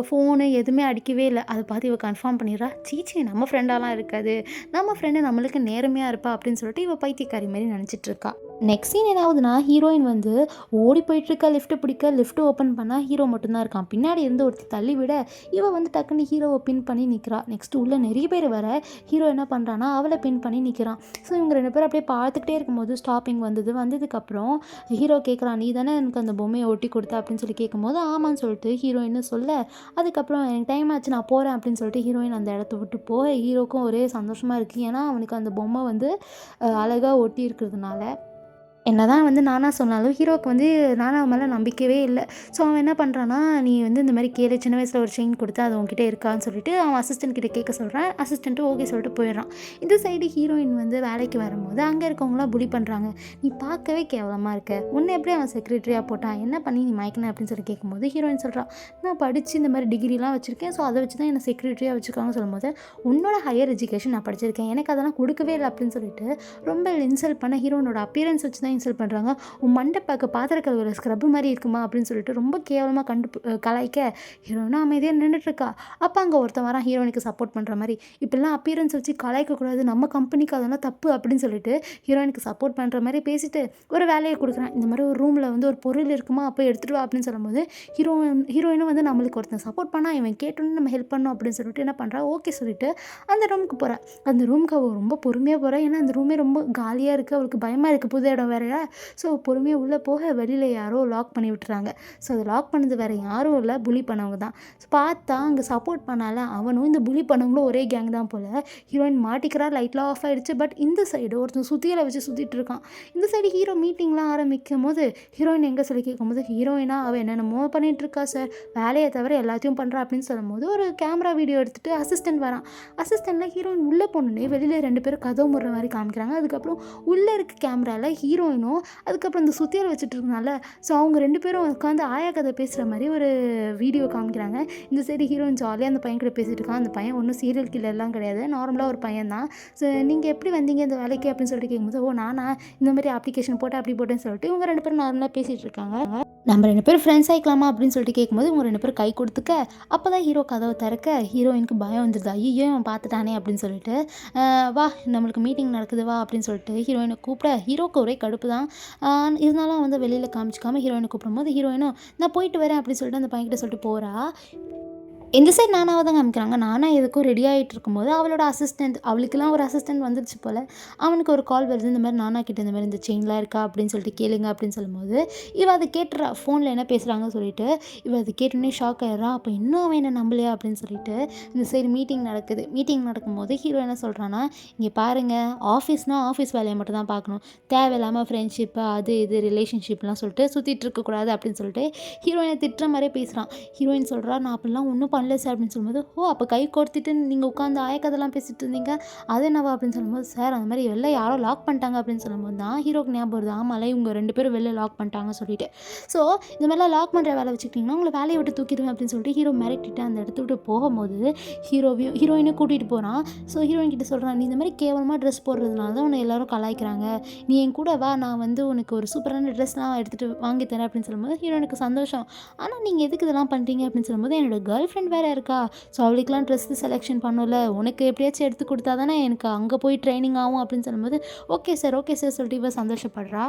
ஃபோனு எதுவுமே அடிக்கவே இல்லை. அதை பார்த்து இவள் கன்ஃபார்ம் பண்ணிடுறா. சீச்சி நம்ம ஃப்ரெண்டாலாம் இருக்காது, நம்ம ஃப்ரெண்டு நம்மளுக்கு நேர்மையாக இருப்பா அப்படின்னு சொல்லிட்டு இவள் பைத்தியக்காரி மாதிரி நினச்சிட்ருக்கா. நெக்ஸ்ட் சீன் என்ன ஆகுதுன்னா ஹீரோயின் வந்து ஓடி போயிட்டுருக்கா லிஃப்ட்டு பிடிக்க. லிஃப்ட்டு ஓப்பன் பண்ணால் ஹீரோ மட்டும்தான் இருக்கான். பின்னாடி இருந்து ஒருத்தி தள்ளி விட இவள் வந்து டக்குன்னு ஹீரோவை பின் பண்ணி நிற்கிறா. நெக்ஸ்ட்டு உள்ளே நிறைய பேர் வர ஹீரோ என்ன பண்ணுறான்னா அவளை பின் பண்ணி நிற்கிறான். ஸோ இவங்க 2 பேரும் அப்படியே பார்த்துக்கிட்டே இருக்கும்போது ஸ்டாப்பிங் வந்ததுக்கப்புறம் ஹீரோ கேட்குறான், நீ தானே எனக்கு அந்த பொம்மையை ஒட்டி கொடுத்தா அப்படின்னு சொல்லி கேட்கும்போது ஆமான்னு சொல்லிட்டு ஹீரோயின்னு சொல்ல, அதுக்கப்புறம் எனக்கு டைம் ஆச்சு நான் போகிறேன் அப்படின்னு சொல்லிட்டு ஹீரோயின் அந்த இடத்த விட்டு போக ஹீரோக்கும் ஒரே சந்தோஷமாக இருக்குது. ஏன்னா அவனுக்கு அந்த பொம்மை வந்து அழகாக ஒட்டி இருக்கிறதுனால. என்னதான் வந்து நானா சொன்னாலும் ஹீரோவுக்கு வந்து நானா மேலே நம்பிக்கவே இல்லை. ஸோ அவன் என்ன பண்ணுறான்னா, நீ வந்து இந்த மாதிரி கேளு, சின்ன வயசில் ஒரு செயின் கொடுத்து அது உங்ககிட்ட இருக்கான்னு சொல்லிட்டு அவன் அசிஸ்டன்ட் கிட்ட கேட்க சொல்கிறான். அசிஸ்டண்ட்டும் ஓகே சொல்லிட்டு போயிடுறான். இந்த சைடு ஹீரோயின் வந்து வேலைக்கு வரும்போது அங்கே இருக்கவங்களாம் புலி பண்ணுறாங்க. நீ பார்க்கவே கேவலமாக இருக்க, உன்னை எப்படி அவன் செக்ரட்டரியாக போட்டான், என்ன பண்ணி நீ மயக்கின அப்படின்னு சொல்லி கேட்கும்போது ஹீரோயின் சொல்கிறான், நான் படித்து இந்த மாதிரி டிகிரிலாம் வச்சுருக்கேன், ஸோ அதை வச்சு தான் என்னை செக்ரட்டரியாக வச்சுருக்காங்கன்னு சொல்லும்போது, உன்னோட ஹையர் எஜுகேஷன் நான் படிச்சிருக்கேன், எனக்கு அதெல்லாம் கொடுக்கவே இல்லை அப்படின்னு சொல்லிட்டு ரொம்ப இன்சல்ட் பண்ண ஹீரோனோட அப்பியரன்ஸ் வச்சு தான் இன்சல்ட் பண்ணுறாங்க. உன் மண்டை பார்க்க பாத்திர கழுவுற ஸ்க்ரப்பு மாதிரி இருக்குமா அப்படின்னு சொல்லிட்டு ரொம்ப கேவலமாக கலாய்க்க ஹீரோனா அமைதியாக நின்றுட்டுருக்கா. அப்போ அங்கே ஒருத்தன் வரான் ஹீரோயினுக்கு சப்போர்ட் பண்ணுற மாதிரி, இப்படிலாம் அப்பியரன்ஸ் வச்சு கலாய்க்கக்கூடாது, நம்ம கம்பெனிக்கு அதெல்லாம் தப்பு அப்படின்னு சொல்லிட்டு ஹீரோயினுக்கு சப்போர்ட் பண்ணுற மாதிரி பேசிட்டு ஒரு வேலையை கொடுக்குறான். இந்த மாதிரி ஒரு ரூமில் வந்து ஒரு பொருள் இருக்குமா அப்போ எடுத்துகிட்டு வா அப்படின்னு சொல்லும்போது ஹீரோயினும் வந்து நம்மளுக்கு ஒருத்தன் சப்போர்ட் பண்ணால் இவன் கேட்டோன்னு நம்ம ஹெல்ப் பண்ணோம் அப்படின்னு சொல்லிட்டு என்ன பண்ணுறா, ஓகே சொல்லிட்டு அந்த ரூமுக்கு போகிறான். அந்த ரூமுக்கு அவள் ரொம்ப பொறுமையாக போகிறான். ஏன்னா அந்த ரூமே ரொம்ப காலியாக இருக்குது, அவளுக்கு பயமாக இருக்குது, புது இடம் வேறு. ஸோ பொறுமையாக உள்ளே போக வெளியில் யாரோ லாக் பண்ணி விட்டுறாங்க. ஸோ அதை லாக் பண்ணது வேறு யாரும் இல்லை, புலி பண்ணவங்க தான். ஸோ பார்த்தா அங்கே சப்போர்ட் பண்ணால அவனும் இந்த புலி பண்ணவங்களும் ஒரே கேங் தான் போல். ஹீரோயின் மாட்டிக்கிறா, லைட்லாம் ஆஃப் ஆகிடுச்சு. பட் இந்த சைடு ஒருத்தன் சுத்தியில் வச்சு சுற்றிட்டு இருக்கான். இந்த சைடு ஹீரோ மீட்டிங்லாம் ஆரம்பிக்கும் போது ஹீரோயின் எங்கே சொல்லி கேட்கும்போது, ஹீரோயினா அவள் என்னென்னமோ பண்ணிகிட்டு இருக்கா சார், வேலையை தவிர எல்லாத்தையும் பண்ணுறா அப்படின்னு சொல்லும்போது ஒரு கேமரா வீடியோ எடுத்துகிட்டு அசிஸ்டன்ட் வரான். அசிஸ்டண்ட்டில் ஹீரோயின் உள்ளே போனோடனே வெளியில் 2 பேரும் கதவு முடுற மாதிரி காமிக்கிறாங்க. அதுக்கப்புறம் உள்ளே இருக்க கேமராவில் ஹீரோயின் ஹீரோயினும் அதுக்கப்புறம் இந்த சுத்தியல் வச்சுட்டு இருக்கனால ஸோ அவங்க 2 பேரும் உட்காந்து ஆயா கதை பேசுகிற மாதிரி ஒரு வீடியோ காமிக்கிறாங்க. இந்த சைடு ஹீரோயின் ஜாலியாக அந்த பையன் கூட பேசிகிட்டு இருக்கான். அந்த பையன் ஒன்றும் சீரியல் கில்லர்லாம் கிடையாது, நார்மலாக ஒரு பையன் தான். ஸோ நீங்கள் எப்படி வந்தீங்க இந்த வேலைக்கு அப்படின்னு சொல்லிட்டு கேட்கும்போது, ஓ நானா இந்த மாதிரி அப்ளிகேஷன் போட்டு அப்படி போட்டேன்னு சொல்லிட்டு இவங்க 2 பேரும் நார்மலாக பேசிகிட்டு இருக்காங்க. நம்ம 2 பேரும் ஃப்ரெண்ட்ஸ் ஆகிக்கலாமா அப்படின்னு சொல்லிட்டு கேட்கும்போது இவங்க 2 பேரும் கை கொடுத்துக்க அப்போ தான் ஹீரோ கதவை திறக்க ஹீரோயினுக்கு பயம் வந்துடுது. ஐயோ அவன் பார்த்துட்டானே அப்படின்னு சொல்லிட்டு வா நம்மளுக்கு மீட்டிங் நடக்குது வா அப்படின்னு சொல்லிட்டு ஹீரோயினை கூப்பிட ஹீரோக்கு ஒரே கடுப்பு தான். இருந்தாலும் வந்து வெளியில் காமிச்சிக்காமல் ஹீரோயினை கூப்பிடும்போது ஹீரோயினும் நான் போயிட்டு வரேன் அப்படின்னு சொல்லிட்டு அந்த பையன்கிட்ட சொல்லிட்டு போகிறா. இந்த சைடு நானாவை தான் காமிக்கிறாங்க. நானா எதுக்கும் ரெடி ஆகிட்டு இருக்கும்போது அவளோட அசிஸ்டன்ட் அவளுக்கெல்லாம் ஒரு அசிஸ்டன்ட் வந்துருச்சு போல். அவனுக்கு ஒரு கால் வருது, இந்த மாதிரி நானா கிட்ட இந்த மாதிரி இந்த செயின்லாம் இருக்கா அப்படின்னு சொல்லிட்டு கேளுங்க அப்படின்னு சொல்லும்போது இவள் அதை கேட்டுறா, ஃபோனில் என்ன பேசுகிறாங்கன்னு சொல்லிட்டு இவள் அதை கேட்டோன்னே ஷாக் ஆயிடுறா. அப்போ இன்னும் அவன் என்ன நம்பலையா அப்படின்னு சொல்லிட்டு இந்த சைடு மீட்டிங் நடக்குது. மீட்டிங் நடக்கும்போது ஹீரோ என்ன சொல்கிறான்னா, இங்கே பாருங்கள் ஆஃபீஸ்னால் ஆஃபீஸ் வேலையை மட்டும் தான் பார்க்கணும், தேவையில்லாமல் ஃப்ரெண்ட்ஷிப்பு அது இது ரிலேஷன்ஷிப்லாம் சொல்லிட்டு சுற்றிட்டு இருக்கக்கூடாது அப்படின்னு சொல்லிட்டு ஹீரோயினை திட்டுற மாதிரியே பேசுகிறான். ஹீரோயின் சொல்கிறா நான் அப்படிலாம் ஒன்றும் பண்ணல சார் அப்படின்னு சொல்லும்போது, ஓ அப்போ கை கோர்த்துட்டு நீங்கள் உட்காந்து ஆயக்கதெல்லாம் பேசிட்டு இருந்தீங்க அது என்னவா அப்படின்னு சொல்லும்போது, சார் அந்த மாதிரி வெளில யாரோ லாக் பண்ணிட்டாங்க அப்படின்னு சொல்லும்போது தான் ஹீரோக்கு ஞாபகம் வருது, ஆமாம்ல இவங்க 2 பேரும் வெளில லாக் பண்ணிட்டாங்க சொல்லிட்டு. ஸோ இந்த மாதிரிலாம் லாக் பண்ணுற வேலை வச்சுக்கிட்டிங்கன்னா உங்களை வேலையை விட்டு தூக்கிடுவேன் அப்படின்னு சொல்லிட்டு ஹீரோ மிரட்டிட்டு அந்த இடத்த விட்டு போகும்போது ஹீரோயினை கூட்டிகிட்டு போகிறான். ஸோ ஹீரோயின் கிட்ட சொல்கிறான், நீ இந்த மாதிரி கேவலமாக ட்ரெஸ் போடுறதுனால தான் உன்னை எல்லாரும் கலாய்க்கிறாங்க, நீ என் கூட வா நான் வந்து உனக்கு ஒரு சூப்பரான ட்ரெஸ்லாம் எடுத்துகிட்டு வாங்கி தரேன் அப்படின்னு சொல்லும்போது ஹீரோயினுக்கு சந்தோஷம். ஆனால் நீங்கள் எதுக்கு இதெல்லாம் பண்ணுறீங்க அப்படின்னு சொல்லும்போது, என்னோட கேர்ள் ஃப்ரெண்ட் வேறு இருக்கா, ஸோ அவளுக்குலாம் ட்ரெஸ்ஸு செலெக்ஷன் பண்ணல, உனக்கு எப்படியாச்சும் எடுத்து கொடுத்தா தானே எனக்கு அங்கே போய் ட்ரைனிங் ஆகும் அப்படின்னு சொல்லும்போது, ஓகே சார் சொல்லிட்டு இவ சந்தோஷப்படுறா.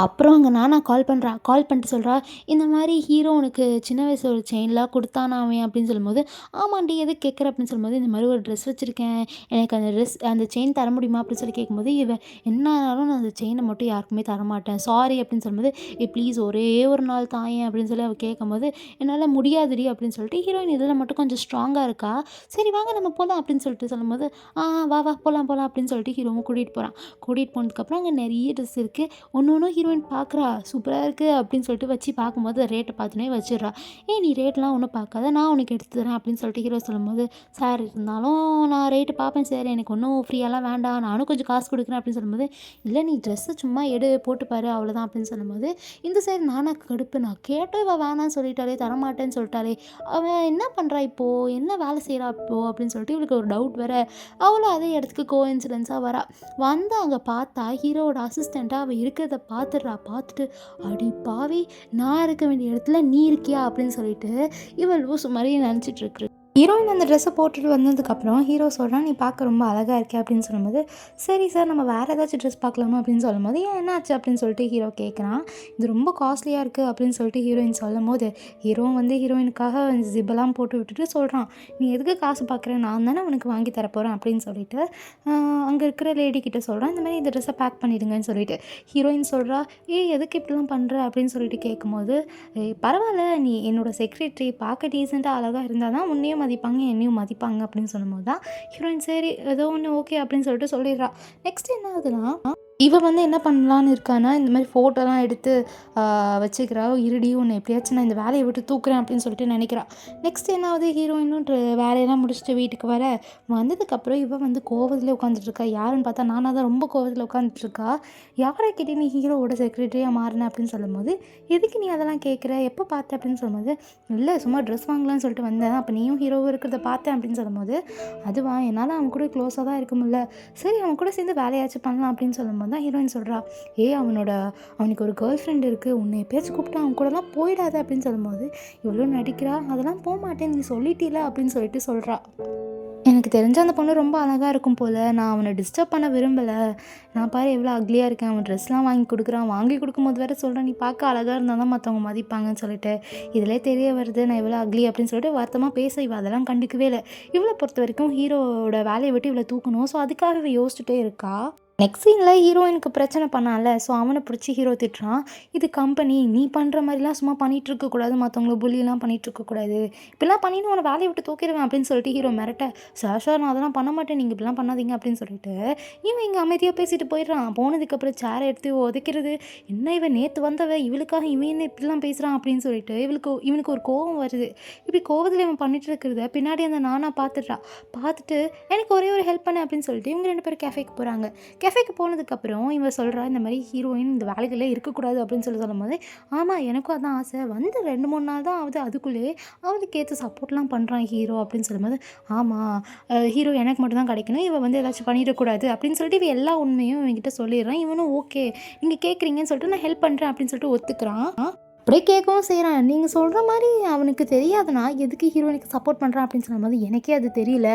அப்புறம் அங்கே நானா கால் பண்ணிட்டு சொல்கிறா, இந்த மாதிரி ஹீரோ உனக்கு சின்ன வயசில் ஒரு செயின்லாம் கொடுத்தானாவே அப்படின்னு சொல்லும்போது, ஆமாண்டி எதுக்கு கேட்குற அப்படின்னு சொல்லும்போது, இந்த மாதிரி ஒரு ட்ரெஸ் வச்சுருக்கேன், எனக்கு அந்த செயின் தர முடியுமா அப்படின்னு சொல்லி கேட்கும்போது, என்ன ஆனாலும் நான் அந்த செயினை மட்டும் யாருக்குமே தரமாட்டேன் சாரி அப்படின்னு சொல்லும்போது, ப்ளீஸ் ஒரே ஒரு நாள் தாயேன் அப்படின்னு சொல்லி அவள் கேட்கும்போது, என்னால் முடியாதுடி அப்படின்னு சொல்லிட்டு ஹீரோயின் இதில் மட்டும் கொஞ்சம் ஸ்ட்ராங்காக இருக்கா. சரி வாங்க நம்ம போகலாம் அப்படின்னு சொல்லிட்டு சொல்லும்போது, வா போகலாம் அப்படின்னு சொல்லிட்டு ஹீரோவும் கூட்டிகிட்டு போகிறான். கூட்டிகிட்டு போனதுக்கப்புறம் அங்கே நிறைய ட்ரெஸ் இருக்குது. ஒன்று ஹீரோயின் பார்க்குறா, சூப்பராக இருக்குது அப்படின்னு சொல்லிட்டு வச்சு பார்க்கும்போது ரேட்டை பார்த்துனே வச்சிடுறா. நீ ரேட்லாம் ஒன்றும் பார்க்காத, நான் உனக்கு எடுத்து தரேன் அப்படின்னு சொல்லிட்டு ஹீரோ சொல்லும்போது, சார் இருந்தாலும் நான் ரேட்டு பார்ப்பேன் சார், எனக்கு ஒன்றும் ஃப்ரீயாலாம் வேண்டாம், நானும் கொஞ்சம் காசு கொடுக்குறேன் அப்படின்னு சொல்லும்போது, இல்லை நீ ட்ரெஸ்ஸை சும்மா போட்டு பாரு அவ்வளோதான் அப்படின்னு சொல்லும்போது, இந்த சைடு நானா கடுப்பு, நான் கேட்டு இவள் வேணான்னு சொல்லிட்டாலே தரமாட்டேன்னு சொல்லிட்டாலே, அவன் என்ன பண்ணுறா இப்போது, என்ன வேலை செய்கிறா இப்போது அப்படின்னு சொல்லிட்டு இவளுக்கு ஒரு டவுட் வேற. அவளும் அதே இடத்துக்கு கோஇன்சிடென்ஸாக வரா. வந்து அங்கே பார்த்தா ஹீரோவோட அசிஸ்டண்ட்டாக அவள் இருக்கிறத பார்த்துட்டு, அடி பாவி நான் இருக்க வேண்டிய இடத்துல நீ இருக்கியா அப்படின்னு சொல்லிட்டு இவள் லூசு மாதிரி நினச்சிட்டு இருக்கு. ஹீரோயின் அந்த ட்ரெஸ்ஸை போட்டுட்டு வந்ததுக்கப்புறம் ஹீரோ சொல்கிறான், நீ பார்க்க ரொம்ப அழகாக இருக்கே அப்படின்னு சொல்லும்போது, சரி சார் நம்ம வேறு ஏதாச்சும் ட்ரெஸ் பார்க்கலாமா அப்படின்னு சொல்லும்போது, என்னாச்சு அப்படின்னு சொல்லிட்டு ஹீரோ கேட்குறான். இது ரொம்ப காஸ்ட்லியாக இருக்குது அப்படின்னு சொல்லிட்டு ஹீரோயின் சொல்லும் போது ஹீரோவும் வந்து ஹீரோயினுக்காக ஜிப்பெல்லாம் போட்டு விட்டுட்டு சொல்கிறான், நீ எதுக்கு காசு பார்க்குறேன், நான் தானே உனக்கு வாங்கி தரப்போகிறேன் அப்படின்னு சொல்லிட்டு அங்கே இருக்கிற லேடி கிட்ட சொல்கிறான், இந்த மாதிரி இந்த ட்ரெஸ்ஸை பேக் பண்ணிடுங்கன்னு சொல்லிட்டு. ஹீரோயின் சொல்கிறா, எதுக்கு இப்படிலாம் பண்ணுற அப்படின்னு சொல்லிட்டு கேட்கும்போது, பரவாயில்ல நீ என்னோட செக்ரட்டரி, பார்க்க டீசெண்டாக அழகாக இருந்தால் தான் உன்னையும் மதிப்பாங்க என்னையும் மதிப்பாங்க அப்படின்னு சொல்லும்போது தான் ஹீரோயின் சரி ஏதோ ஒன்று ஓகே அப்படின்னு சொல்லிட்டு சொல்லிடுறா. நெக்ஸ்ட் என்ன ஆகுதுன்னா, இவ வந்து என்ன பண்ணலான்னு இருக்கான்னா, இந்த மாதிரி ஃபோட்டோலாம் எடுத்து வச்சுக்கிறா. இருடி உன்னை எப்படியாச்சும் நான் இந்த வேலையை விட்டு தூக்குறேன் அப்படின்னு சொல்லிட்டு நினைக்கிறா. நெக்ஸ்ட் என்ன ஆகுது, ஹீரோயினும் வேலையெல்லாம் முடிச்சுட்டு வீட்டுக்கு வந்ததுக்கப்புறம் இவ வந்து கோவத்தில் உட்காந்துட்ருக்கா. யாருன்னு பார்த்தா நானாக தான் ரொம்ப கோவத்தில் உட்காந்துட்ருக்கா. யாரை கேட்டு நீ ஹீரோவோட செக்ரட்டரியாக மாறின அப்படின்னு சொல்லும்போது, எதுக்கு நீ அதெல்லாம் கேட்குற, எப்போ பார்த்த அப்படின்னு சொல்லும்போது, இல்லை சும்மா ட்ரெஸ் வாங்கலான்னு சொல்லிட்டு வந்தேன், அப்போ நீயும் ஹீரோவும் இருக்கிறத பார்த்தேன் அப்படின்னு சொல்லும்போது, அதுவா என்னால் அவன் கூட க்ளோஸாக தான் இருக்க முடியல, சரி அவன் கூட சேர்ந்து வேலையாச்சும் பண்ணலாம் அப்படின்னு சொல்லும்போது தான் ஹீரோயின் சொல்கிறா, அவனுக்கு ஒரு கேர்ள் ஃப்ரெண்ட் இருக்குது, உன்னை எப்பயாச்சும் கூப்பிட்டு அவன் கூடலாம் போயிடாத அப்படின்னு சொல்லும்போது இவ்வளோ நடிக்கிறா, அதெல்லாம் போக மாட்டேன் நீ சொல்லிட்டீல அப்படின்னு சொல்லிட்டு சொல்கிறா. எனக்கு தெரிஞ்ச அந்த பொண்ணு ரொம்ப அழகாக இருக்கும் போல், நான் அவனை டிஸ்டர்ப் பண்ண விரும்பலை, நான் பாரு எவ்வளோ அக்லியாக இருக்கேன், அவன் ட்ரெஸ்லாம் வாங்கி கொடுக்குறான், வாங்கி கொடுக்கும்போது வேறு சொல்கிறேன் நீ பார்க்க அழகாக இருந்தால் தான் மற்றவங்க மதிப்பாங்கன்னு சொல்லிட்டு, இதிலே தெரிய வருது நான் எவ்வளோ அக்லி அப்படின்னு சொல்லிட்டு வருத்தமாக பேச இவ அதெல்லாம் கண்டுக்கவே இல்லை. இவளை பொறுத்த வரைக்கும் ஹீரோவோட வேலையை விட்டு இவளை தூக்கணும், ஸோ அதுக்காக இவ யோசிச்சுட்டே இருக்கா. நெக்ஸ்ட் சீனில் ஹீரோயினுக்கு பிரச்சனை பண்ணால, ஸோ அவனை பிடிச்சி ஹீரோ திட்டுறான், இது கம்பெனி, நீ பண்ணுற மாதிரிலாம் சும்மா பண்ணிகிட்டு இருக்கக்கூடாது, மற்றவங்கள புள்ளியெல்லாம் பண்ணிகிட்டு இருக்கக்கூடாது, இப்படிலாம் பண்ணின்னு உன்னை வேலையை விட்டு தூக்கிடுவேன் அப்படின்னு சொல்லிட்டு ஹீரோ மிரட்ட, சார் நான் அதெல்லாம் பண்ண மாட்டேன், நீங்கள் இப்படிலாம் பண்ணாதீங்க அப்படின்னு சொல்லிட்டு இவன் இங்கே அமைதியாக பேசிட்டு போயிடுறான். போனதுக்கப்புறம் சேரை எடுத்து உதைக்கிறது, என்ன இவன் நேற்று வந்தவ இவளுக்காக இவன் என்ன இப்படிலாம் பேசுகிறான் அப்படின்னு சொல்லிட்டு இவனுக்கு ஒரு கோவம் வருது. இப்படி கோவத்தில் இவன் பண்ணிட்டு இருக்கிறத பின்னாடி அந்த நானா பார்த்துட்டு எனக்கு ஒரே ஒரு ஹெல்ப் பண்ண அப்படின்னு சொல்லிட்டு இவங்க 2 பேரும் கேஃபேக்கு போகிறாங்க. கெஃபேக்கு போனதுக்கப்புறம் இவன் சொல்கிறா இந்த மாதிரி ஹீரோயின் இந்த வேலைகளே இருக்கக்கூடாது அப்படின்னு சொல்லும்போது ஆமாம் எனக்கும் அதான் ஆசை வந்து 2-3 நாள் தான் ஆகுது அதுக்குள்ளேயே அவளுக்கு ஏற்ற சப்போர்ட்லாம் பண்ணுறான் ஹீரோ அப்படின்னு சொல்லும்போது ஆமாம் ஹீரோ எனக்கு மட்டும் தான் கிடைக்கணும் இவன் வந்து ஏதாச்சும் பண்ணிடக்கூடாது அப்படின்னு சொல்லிட்டு இவன் எல்லா உண்மையும் இவன்கிட்ட சொல்லிடுறான். இவனும் ஓகே நீங்கள் கேட்குறீங்கன்னு சொல்லிட்டு நான் ஹெல்ப் பண்ணுறேன் அப்படின்னு சொல்லிட்டு ஒத்துக்கிறான். அப்படியே கேட்கவும் செய்கிறான். நீங்கள் சொல்கிற மாதிரி அவனுக்கு தெரியாதுன்னா எதுக்கு ஹீரோயினுக்கு சப்போர்ட் பண்ணுறான் அப்படின்னு சொல்லும்போது எனக்கே அது தெரியல.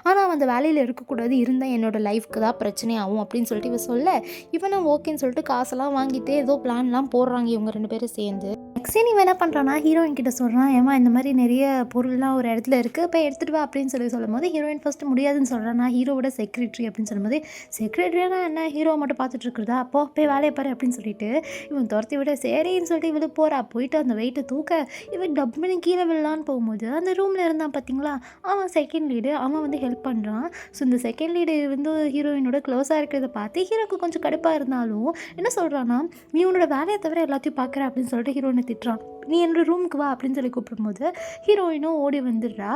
ஆனால் அவன் அந்த வேலையில் இருக்கக்கூடாது இருந்தால் என்னோடய லைஃப்க்கு தான் பிரச்சனை ஆகும் அப்படின்னு சொல்லிட்டு இவன் சொல்ல இவனும் ஓகேன்னு சொல்லிட்டு காசெல்லாம் வாங்கிட்டு ஏதோ பிளான்லாம் போடுறாங்க இவங்க 2 பேரும் சேர்ந்து. நெக்ஸ்ட் இவன் என்ன பண்ணுறான்னா ஹீரோயின் கிட்ட சொல்கிறான் ஏமா இந்த மாதிரி நிறைய பொருள்லாம் ஒரு இடத்துல இருக்குது இப்போ எடுத்துகிட்டு வா அப்படின்னு சொல்லும்போது ஹீரோயின் ஃபஸ்ட்டு முடியாதுன்னு சொல்கிறான். நான் ஹீரோவோட செக்ரட்டரி அப்படின்னு சொல்லும்போது செக்ரட்டரினா என்ன ஹீரோ மட்டும் பார்த்துட்டு இருக்கிறதா அப்போ போய் வேலையை பாரு அப்படின்னு சொல்லிட்டு இவன் துரத்தி விட சரின்னு சொல்லிட்டு இவளு போகிறா. போயிட்டு அந்த வெயிட்டை தூக்க இவன் டப்புன்னு கீழே விழலான்னு போகும்போது அந்த ரூமில் இருந்தான் பார்த்தீங்களா அவன் செகண்ட் லீடு அவன் வந்து ஹெல்ப் பண்ணுறான். ஸோ இந்த செகண்ட் லீடு வந்து ஹீரோயினோட க்ளோஸாக இருக்கிறத பார்த்து ஹீரோக்கு கொஞ்சம் கடுப்பாக இருந்தாலும் என்ன சொல்கிறான்னா நீ உன்னோட வேலையை தவிர எல்லாத்தையும் பார்க்குற அப்படின்னு சொல்லிட்டு ஹீரோயினை திட்டுறான். நீ என்னோட ரூமுக்கு வா அப்படின்னு சொல்லி கூப்பிடும்போது ஹீரோயினும் ஓடி வந்துடுறா.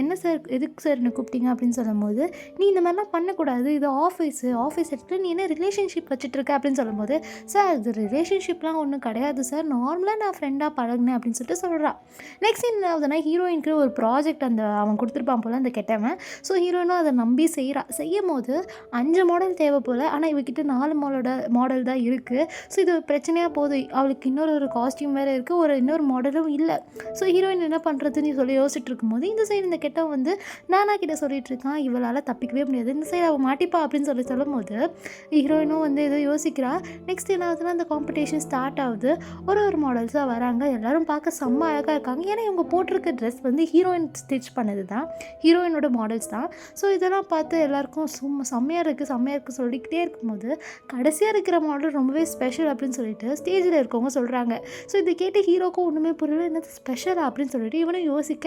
என்ன சார் எதுக்கு சார் என்ன கூப்பிட்டீங்க அப்படின்னு சொல்லும்போது நீ இந்த மாதிரிலாம் பண்ணக்கூடாது இது ஆஃபீஸ் எடுத்துகிட்டு நீ என்ன ரிலேஷன்ஷிப் வச்சுட்டு இருக்க அப்படின்னு சொல்லும்போது சார் இது ரிலேஷன்ஷிப்லாம் ஒன்றும் கிடையாது சார் நார்மலாக நான் ஃப்ரெண்டாக பழகினேன் அப்படின்னு சொல்லிட்டு சொல்கிறான். நெக்ஸ்ட் என்ன ஆகுதுன்னா ஹீரோயினுக்கு ஒரு ப்ராஜெக்ட் அந்த அவன் கொடுத்துருப்பான் போல் அந்த கெட்டவன். ஸோ ஹீரோயினும் அதை நம்பி செய்யும் போது 5 மாடல் தேவை போல் ஆனால் இவகிட்ட 4 மாடல் தான் இருக்குது. ஸோ இது பிரச்சனையாக போகுது. அவளுக்கு இன்னொரு காஸ்டியூம் வேறு இருக்குது இன்னொரு மாடலும் இல்லை. ஸோ ஹீரோயின் என்ன பண்ணுறதுன்னு சொல்லி யோசிச்சுட்டு இருக்கும்போது இந்த சைடு இந்த கெட்டவன் வந்து நானா கிட்ட சொல்லிட்டு இருக்கான் இவளால் தப்பிக்கவே முடியாது இந்த சைடு அவள் மாட்டிப்பா அப்படின்னு சொல்லும்போது ஹீரோயினும் வந்து ஏதோ யோசிக்கிறா. நெக்ஸ்ட் என்ன ஆகுதுன்னா அந்த காம்படிஷன் ஸ்டார்ட் ஆகுது. ஒரு மாடல்ஸாக வராங்க எல்லாரும் பார்க்க செம்ம அழகாக இருக்காங்க. ஏன்னா இவங்க போட்டிருக்க ட்ரெஸ் வந்து ஹீரோயின் ஸ்டிச் பண்ணது தான் ஹீரோயினோட மாடல்ஸ் தான். ஸோ இதெல்லாம் பார்த்து எல்லாருக்கும் செம்மையாக இருக்குது சொல்லிக்கிட்டே இருக்கும்போது கடைசியாக இருக்கிற மாடல் ரொம்பவே ஸ்பெஷல் அப்படின்னு சொல்லிட்டு ஸ்டேஜில் இருக்கவங்க சொல்கிறாங்க. ஸோ இதை கேட்டு ஹீரோக்கும் ஒன்றுமே புரியல என்னது ஸ்பெஷலா அப்படின்னு சொல்லிட்டு இவனும் யோசிக்க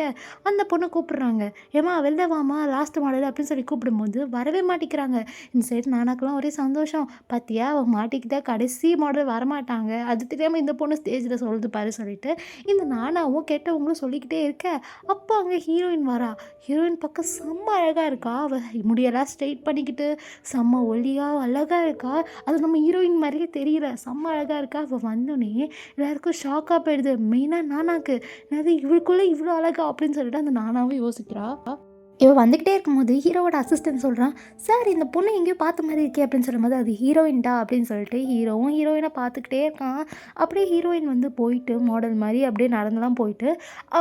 அந்த பொண்ணை கூப்பிடுறாங்க. ஏமா வெளில வாமா லாஸ்ட் மாடல் அப்படின்னு சொல்லி கூப்பிடும்போது வரவே மாட்டிக்கிறாங்க. இந்த சைடு நானாக்கெல்லாம் ஒரே சந்தோஷம் பார்த்தியா அவன் மாட்டிக்கிட்டா கடைசி மாடல் வரமாட்டாங்க அது தெரியாமல் இந்த பொண்ணு ஸ்டேஜில் சொல்லுது பாரு சொல்லிட்டு இந்த நானாவும் கெட்டவங்களும் சொல்லிக்கிட்டே இருக்க அப்போ அங்கே ஹீரோயின் வரா. ஹீரோயின் பக்கம் செம்ம அழகாக இருக்கா. அவள் முடியெல்லாம் ஸ்ட்ரெயிட் பண்ணிக்கிட்டு செம்ம ஒல்லியாக அழகாக இருக்கா. அது நம்ம ஹீரோயின் மாதிரியே தெரியல செம்ம அழகாக இருக்கா. அவள் வந்தோடனே எல்லாருக்கும் ஷாக்காக போயிடுது. மெயினாக நானாக்கு என்னது இவளுக்குள்ளே இவ்வளோ அழகா அப்படின்னு சொல்லிட்டு அந்த நானாவும் யோசிக்கிறா. இவள் வந்துக்கிட்டே இருக்கும்போது ஹீரோவோட அசிஸ்டன்ட் சொல்கிறான் சார் இந்த பொண்ணு எங்கேயோ பார்த்த மாதிரி இருக்கே அப்படின்னு சொல்லும்போது அது ஹீரோயின்டா அப்படின்னு சொல்லிட்டு ஹீரோயினை பார்த்துக்கிட்டே இருக்கான். அப்படியே ஹீரோயின் வந்து போயிட்டு மாடல் மாதிரி அப்படியே நடந்துலாம் போயிட்டு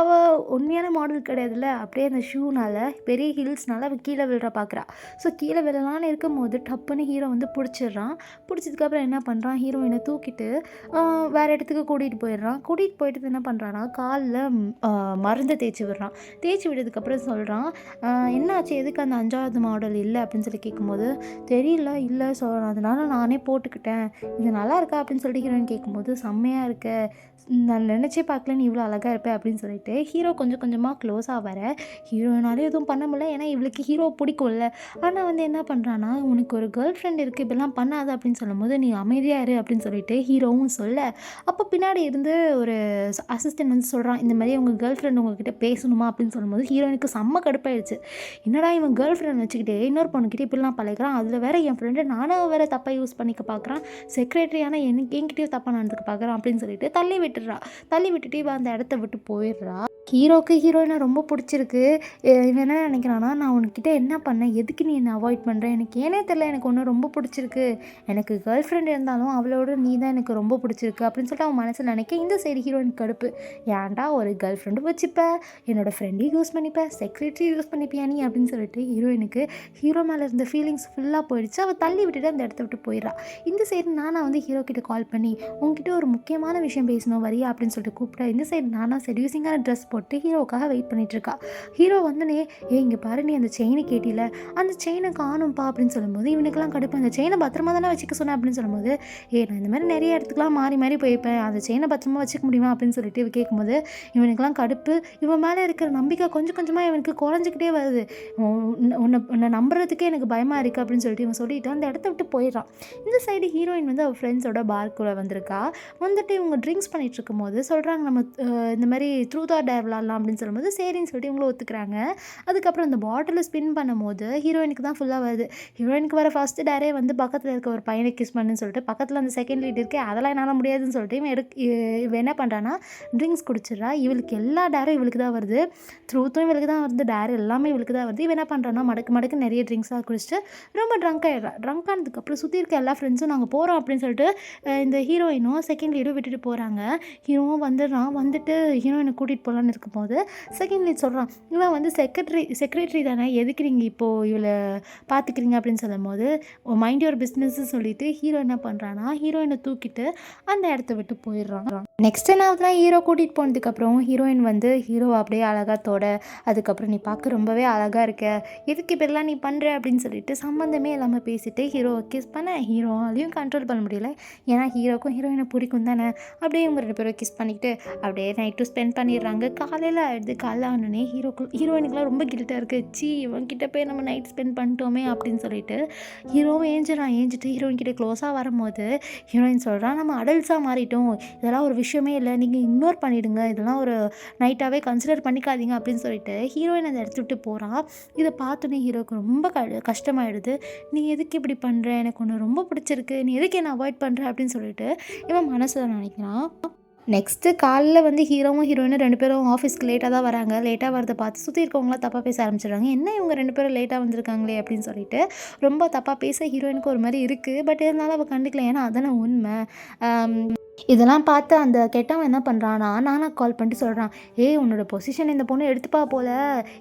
அவள் உண்மையான மாடல் கிடையாதுல்ல அப்படியே அந்த ஷூனால் பெரிய ஹில்ஸ்னால அவள் கீழே விழுற பார்க்குறா. ஸோ கீழே விழலான்னு இருக்கும்போது டப்புன்னு ஹீரோ வந்து பிடிச்சிடுறான். பிடிச்சதுக்கப்புறம் என்ன பண்ணுறான் ஹீரோயினை தூக்கிட்டு வேறு இடத்துக்கு கூட்டிகிட்டு போயிட்டு என்ன பண்ணுறான்னா காலில் மருந்து தேய்ச்சி விடுறான். தேய்ச்சி விட்டதுக்கப்புறம் சொல்கிறான் என்னாச்சு எதுக்கு அந்த 5வது மாடல் இல்லை அப்படின்னு சொல்லி கேட்கும்போது தெரியல இல்லை ஸோ அதனால நானே போட்டுக்கிட்டேன் இது நல்லா இருக்கா அப்படின்னு சொல்லிட்டு ஹீரோயின் கேட்கும்போது செம்மையாக இருக்க நான் நினச்சே பார்க்கல நீ இவ்வளோ அழகாக இருப்பேன் அப்படின்னு சொல்லிட்டு ஹீரோ கொஞ்சம் கொஞ்சமாக க்ளோஸாக வர ஹீரோயினாலே எதுவும் பண்ண முடியல ஏன்னா இவளுக்கு ஹீரோ பிடிக்கும்ல. ஆனால் வந்து என்ன பண்ணுறான்னா உனக்கு ஒரு கேர்ள் ஃப்ரெண்ட் இருக்குது இப்படிலாம் பண்ணாத அப்படின்னு சொல்லும்போது நீ அமைதியாக இரு அப்படின்னு சொல்லிட்டு ஹீரோவும் சொல்ல அப்போ பின்னாடி இருந்து ஒரு அசிஸ்டன்ட் வந்து சொல்கிறான் இந்த மாதிரி உங்கள் கேர்ள் ஃப்ரெண்ட் உங்ககிட்ட பேசணுமா அப்படின்னு சொல்லும்போது ஹீரோயினுக்கு செம்ம கடுப்பாயிடுச்சு. என்னடா இவன் கேர்ள் ஃப்ரெண்ட் வச்சுக்கிட்டே இன்னொரு பொண்ணுக்கிட்டே இப்படிலாம் பழகிறான் அதில் வேறு என் ஃப்ரெண்டு நானும் வேறு தப்பாக யூஸ் பண்ணிக்க பார்க்குறான் செக்ரட்டரியான என்கிட்டயும் தப்பாக நடந்துக்க பார்க்குறான் அப்படின்னு சொல்லிட்டு தள்ளி விட்டுட்டு இவன் அந்த இடத்த விட்டு போயிடுறா. ஹீரோக்கு ஹீரோயினை ரொம்ப பிடிச்சிருக்கு. இவன் என்ன நினைக்கிறான்னா நான் உனக்கிட்ட என்ன பண்ணேன் எதுக்கு நீ என்னை அவாய்ட் பண்ணுற எனக்கு ஏனே தெரில எனக்கு ஒன்று ரொம்ப பிடிச்சிருக்கு எனக்கு கேர்ள் ஃப்ரெண்ட் இருந்தாலும் அவளோட நீ தான் எனக்கு ரொம்ப பிடிச்சிருக்கு அப்படின்னு சொல்லிட்டு அவன் மனசில் நினைக்க இந்த சைடு ஹீரோயின் கடுப்பு ஏன்டா ஒரு கேர்ள் ஃப்ரெண்டு வச்சுப்ப என்னோடய ஃப்ரெண்டையும் யூஸ் பண்ணிப்பேன் செக்ரட்டரி யூஸ் பண்ணிப்பியா நீ அப்படின்னு சொல்லிட்டு ஹீரோயினுக்கு ஹீரோ மேலே இருந்த ஃபீலிங்ஸ் ஃபுல்லாக போயிடுச்சு. அவள் தள்ளி விட்டுட்டு அந்த இடத்த விட்டு போயிடறா. இந்த சைடு நான் வந்து ஹீரோ கிட்ட கால் பண்ணி உங்ககிட்ட ஒரு முக்கியமான விஷயம் பேசணும் வரியா அப்படின்னு சொல்லிட்டு கூப்பிட்டா இந்த சைடு நானா செடியூசிங்கான ட்ரெஸ் போட்டு ஹீரோக்காக வெயிட் பண்ணிகிட்ருக்கா. ஹீரோ வந்தனே இங்கே பாரு நீ அந்த செயினை கேட்டில அந்த செயினை காணும்பா அப்படின்னு சொல்லும்போது இவனுக்கெல்லாம் கடுப்பு அந்த செயினை பத்திரமா தானே வச்சுக்க சொன்னேன் அப்படின்னு சொல்லும்போது நான் இந்த மாதிரி நிறைய இடத்துக்குலாம் மாறி போய்ப்பேன் அந்த செயினை பத்திரமா வச்சுக்க முடியுமா அப்படின்னு சொல்லிட்டு இவ கேட்கும்போது இவனுக்கெல்லாம் கடுப்பு இவன் மேலே இருக்கிற நம்பிக்கை கொஞ்சம் கொஞ்சமாக இவனுக்கு குறைஞ்சிக்கிட்டே வருது. உன்னை நம்புறதுக்கே எனக்கு பயமாக இருக்குது அப்படின்னு சொல்லிட்டு இவன் சொல்லிட்டு அந்த இடத்த விட்டு போயிடுறான். இந்த சைடு ஹீரோயின் வந்து அவள் ஃப்ரெண்ட்ஸோட பார்க்குள்ளே வந்துட்டு இவங்க ட்ரிங்க்ஸ் பண்ணிகிட்டு இருக்கும்போது சொல்கிறாங்க நம்ம இந்த மாதிரி ட்ரூத் ஆர் டேர் டேர் விளாட்லாம் அப்படின்னு சொல்லும்போது சரின்னு சொல்லிட்டு இவங்களும் ஒத்துக்கிறாங்க. அதுக்கப்புறம் அந்த பாட்டிலை ஸ்பின் பண்ணும்போது ஹீரோயினுக்கு தான் ஃபுல்லாக வருது. ஹீரோயினுக்கு வர ஃபர்ஸ்ட் டேரே வந்து பக்கத்தில் இருக்க ஒரு பையனை கிஸ் பண்ணுன்னு சொல்லிட்டு பக்கத்தில் அந்த செகண்ட் லீட் இருக்குது, அதெல்லாம் என்னால் முடியாதுன்னு சொல்லிட்டு இவன் என்ன பண்ணுறான்னா ட்ரிங்க்ஸ் குடிச்சிடுறா. இவளுக்கு எல்லா டேரும் இவளுக்கு தான் வருது, த்ரூத்தும் இவளுக்கு தான் வருது, டேர் எல்லாமே இவளுக்கு தான் வருது. இவன் என்ன பண்ணுறான்னா மடக்கு மடக்கு நிறைய ட்ரிங்க்ஸாக குடிச்சிட்டு ரொம்ப ட்ரங்க் ஆகிடுறா. ட்ரங்க் ஆனதுக்கப்புறம் சுற்றி இருக்க எல்லா ஃப்ரெண்ட்ஸும் நாங்கள் போகிறோம் அப்படின்னு சொல்லிட்டு இந்த ஹீரோயினும் செகண்ட் லீடும் விட்டுட்டு போகிறாங்க. ஹீரோவும் வந்துடுறான். வந்துட்டு ஹீரோயினை கூட்டிகிட்டு போகலான்னு இருக்கும்போது செகண்ட் லீட் சொல்கிறான், இவன் வந்து செக்ரட்டரி தானே, எதுக்கு நீங்கள் இப்போது இவளை பார்த்துக்கிறீங்க அப்படின்னு சொல்லும்போது மைண்ட் யுவர் பிஸ்னஸ்ன்னு சொல்லிட்டு ஹீரோ என்ன பண்ணுறான்னா ஹீரோயினை தூக்கிட்டு அந்த இடத்த விட்டு போயிடுறான். நெக்ஸ்ட் என்ன ஆகுதுன்னா ஹீரோ கூட்டிகிட்டு போனதுக்கப்புறம் ஹீரோயின் வந்து ஹீரோவை அப்படியே அழகாக தொட, அதுக்கப்புறம் நீ பார்க்க ரொம்பவே அழகாக இருக்க, எதுக்கு இப்படிலாம் நீ பண்ணுற அப்படின்னு சொல்லிட்டு சம்மந்தமே இல்லாமல் பேசிட்டு ஹீரோவை கிஸ் பண்ண ஹீரோவாலையும் கண்ட்ரோல் பண்ண முடியல. ஏன்னா ஹீரோக்கும் ஹீரோயினை பிடிக்கும் தானே. அப்படியே இவங்க 2 பேரும் கிஸ் பண்ணிக்கிட்டு அப்படியே நைட்டு ஸ்பெண்ட் பண்ணிடுறாங்க. காலையில் ஆகிடுது. காலைல ஆனோடனே ஹீரோயினுக்குலாம் ரொம்ப கில்ட்டாக இருக்குது. இவன்கிட்ட போய் நம்ம நைட் ஸ்பெண்ட் பண்ணிட்டோமே அப்படின்னு சொல்லிட்டு ஹீரோவும் ஏஞ்சிட்டு ஹீரோயின் கிட்ட க்ளோஸாக வரும்போது ஹீரோயின் சொல்கிறான், நம்ம அடல்ட்ஸாக மாறிட்டோம், இதெல்லாம் ஒரு விஷயமே இல்லை, நீங்கள் இக்னோர் பண்ணிவிடுங்க, இதெல்லாம் ஒரு நைட்டாகவே கன்சிடர் பண்ணிக்காதீங்க அப்படின்னு சொல்லிட்டு ஹீரோயின் அந்த இடத்த விட்டு போகிறான். இதை பார்த்தோன்னே ஹீரோவுக்கு ரொம்ப கஷ்டமாயிடுது. நீ எதுக்கு இப்படி பண்ணுற, எனக்கு ஒன்று ரொம்ப பிடிச்சிருக்கு, நீ எதுக்கு என்ன அவாய்ட் பண்ணுற அப்படின்னு சொல்லிட்டு இவன் மனசில் நினைக்கிறான். நெக்ஸ்ட்டு காலைல வந்து ஹீரோவும் ஹீரோயினும் 2 பேரும் ஆஃபீஸ்க்கு லேட்டாக தான் வராங்க. லேட்டாக வரதை பார்த்து சுற்றி இருக்கவங்களாம் தப்பாக பேச ஆரம்பிச்சிடுறாங்க. என்ன இவங்க 2 பேரும் லேட்டாக வந்திருக்காங்களே அப்படின்னு சொல்லிட்டு ரொம்ப தப்பாக பேச ஹீரோயினுக்கு ஒரு மாதிரி இருக்குது. பட் இருந்தாலும் அவள் கண்டுக்கல, ஏன்னா அதானே உண்மை. இதெல்லாம் பார்த்து அந்த கெட்டவன் என்ன பண்ணுறான்னா நானாக கால் பண்ணிட்டு சொல்கிறான், ஏய் உன்னோட பொசிஷன் இந்த பொண்ணு எடுத்துப்பா போல்,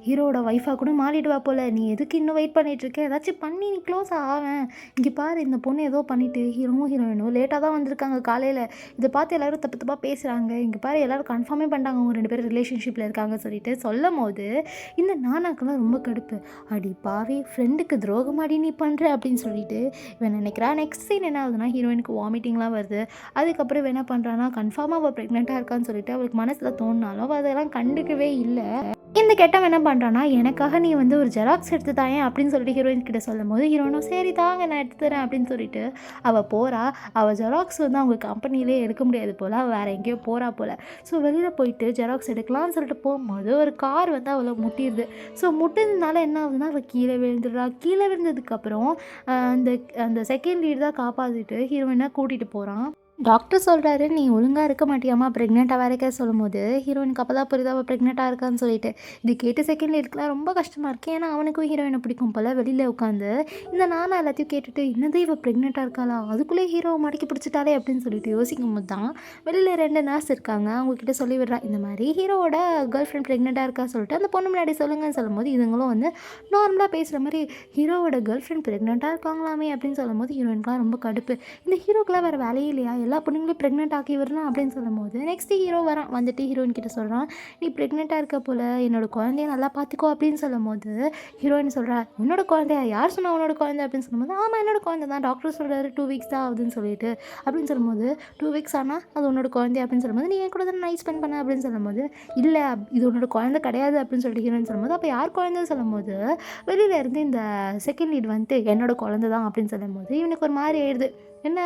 ஹீரோட ஒய்ஃபாக கூட மாறிடுவா போல், நீ எதுக்கு இன்னும் வெயிட் பண்ணிகிட்ருக்க, ஏதாச்சும் பண்ணி நீ க்ளோஸ் ஆவேன், இங்கே பாரு இந்த பொண்ணு ஏதோ பண்ணிவிட்டு ஹீரோவும் ஹீரோயினும் லேட்டாக தான் வந்திருக்காங்க காலையில், இதை பார்த்து எல்லோரும் தப்பு தப்பாக பேசுகிறாங்க, இங்கே பாரு எல்லோரும் கன்ஃபார்மே பண்ணிட்டாங்க அவங்க 2 பேரும் ரிலேஷன்ஷிப்பில் இருக்காங்க சொல்லிட்டு சொல்லும் போது இந்த நானாக்கெல்லாம் ரொம்ப கடுப்பு. அடி பாவி, ஃப்ரெண்டுக்கு துரோகமாடி நீ பண்ணுற அப்படின்னு சொல்லிட்டு இவன் நினைக்கிறா. நெக்ஸ்ட் சீன் என்ன ஆகுதுன்னா ஹீரோயினுக்கு வாமிட்டிங்லாம் வருது. அதுக்கப்புறம் என்ன பண்ணுறான்னா கன்ஃபார்மாக அவள் ப்ரெக்னெண்ட்டாக இருக்கான்னு சொல்லிட்டு அவளுக்கு மனசில் தோணினாலும் அவள் அதெல்லாம் கண்டுக்கவே இல்லை. இந்த கெட்டவன் என்ன பண்ணுறான்னா எனக்காக நீ வந்து ஒரு ஜெராக்ஸ் எடுத்து தாயேன் அப்படின்னு சொல்லிட்டு ஹீரோயின் கிட்ட சொல்லும் போது ஹீரோயினும் சரி தாங்க நான் எடுத்து தரேன் அப்படின்னு சொல்லிட்டு அவள் போகிறா. அவள் ஜெராக்ஸ் வந்து அவங்க கம்பெனிலே எடுக்க முடியாது போல், அவள் வேறு எங்கேயோ போகிறா போல். ஸோ வெளியில் போயிட்டு ஜெராக்ஸ் எடுக்கலாம்னு சொல்லிட்டு போகும்போது ஒரு கார் வந்து அவளை முட்டிடுது. ஸோ முட்டினதுனால என்ன ஆகுதுன்னா அவள் கீழே விழுந்துடுறா. கீழே விழுந்ததுக்கப்புறம் அந்த அந்த செகண்ட் லீட் தான் காப்பாற்றிட்டு ஹீரோயினாக கூட்டிகிட்டு போகிறான். டாக்டர் சொல்கிறாரு, நீ ஒழுங்காக இருக்க மாட்டியாமா, ப்ரெக்னெண்ட்டாக வேற சொல்லும்போது ஹீரோயினுக்கு அப்போ தான் புரியுது அவள் ப்ரெக்னெண்ட்டாக இருக்கான்னு சொல்லிட்டு. இது கேட்டு செகண்ட் லீடுக்குலாம் ரொம்ப கஷ்டமாக இருக்குது. ஏன்னா அவனுக்கும் ஹீரோயினை பிடிக்கும் போல். வெளியில் உட்காந்து இந்த நானும் எல்லாத்தையும் கேட்டுட்டு என்னது இவள் ப்ரெக்னெண்ட்டாக இருக்காளா, அதுக்குள்ளே ஹீரோவை மடக்கி பிடிச்சிட்டாலே அப்படின்னு சொல்லிட்டு யோசிக்கும் போது தான் வெளியில் 2 நர்ஸ் இருக்காங்க. அவங்கக்கிட்ட சொல்லி விடுறா, இந்த மாதிரி ஹீரோவோட கேர்ள் ஃப்ரெண்ட் ப்ரெக்னெண்ட்டாக இருக்கா சொல்லிட்டு அந்த பொண்ணு முன்னாடி சொல்லுங்கன்னு சொல்லும்போது இதுங்களும் வந்து நார்மலாக பேசுகிற மாதிரி ஹீரோவோட கேர்ள் ஃப்ரெண்ட் ப்ரெக்னெண்ட்டாக இருக்காங்களாமே அப்படின்னு சொல்லும்போது ஹீரோயினுக்குலாம் ரொம்ப கடுப்பு. இந்த ஹீரோக்கெலாம் வேறு வேலையே இல்லையா, எல்லா பொண்ணுங்களையும் ப்ரெக்னென்ட் ஆக்கி விடலாம் அப்படின்னு சொல்லும்போது நெக்ஸ்ட்டு ஹீரோ வரான். வந்துட்டு ஹீரோயின் கிட்ட சொல்கிறான், நீ ப்ரெக்னெண்ட்டாக இருக்க போல், என்னோட குழந்தைய நல்லா பார்த்துக்கோ அப்படின்னு சொல்லும்போது ஹீரோயின் சொல்கிறா, என்னோட குழந்தையா, யார் சொன்னா உன்னோட குழந்தை அப்படின்னு சொல்லும்போது ஆமாம் என்னோட குழந்தை தான், டாக்டர் சொல்கிறாரு 2 வீக்ஸ் தான் ஆகுதுன்னு சொல்லிட்டு அப்படின்னு சொல்லும்போது 2 வீக்ஸ் ஆனால் அது உன்னோட குழந்தை அப்படின்னு சொல்லும்போது நீ என் கூட தான் நைட் ஸ்பெண்ட் பண்ண அப்படின்னு சொல்லும்போது இல்லை இது உன்னோட குழந்தை கிடையாது அப்படின்னு சொல்லிட்டு ஹீரோயின் சொல்லும்போது அப்போ யார் குழந்தைன்னு சொல்லும்போது வெளியில் இருந்து இந்த செகண்ட் லீட் வந்துட்டு என்னோட குழந்தை தான் அப்படின்னு சொல்லும்போது இவனுக்கு ஒரு மாதிரி ஆயிடுது. என்ன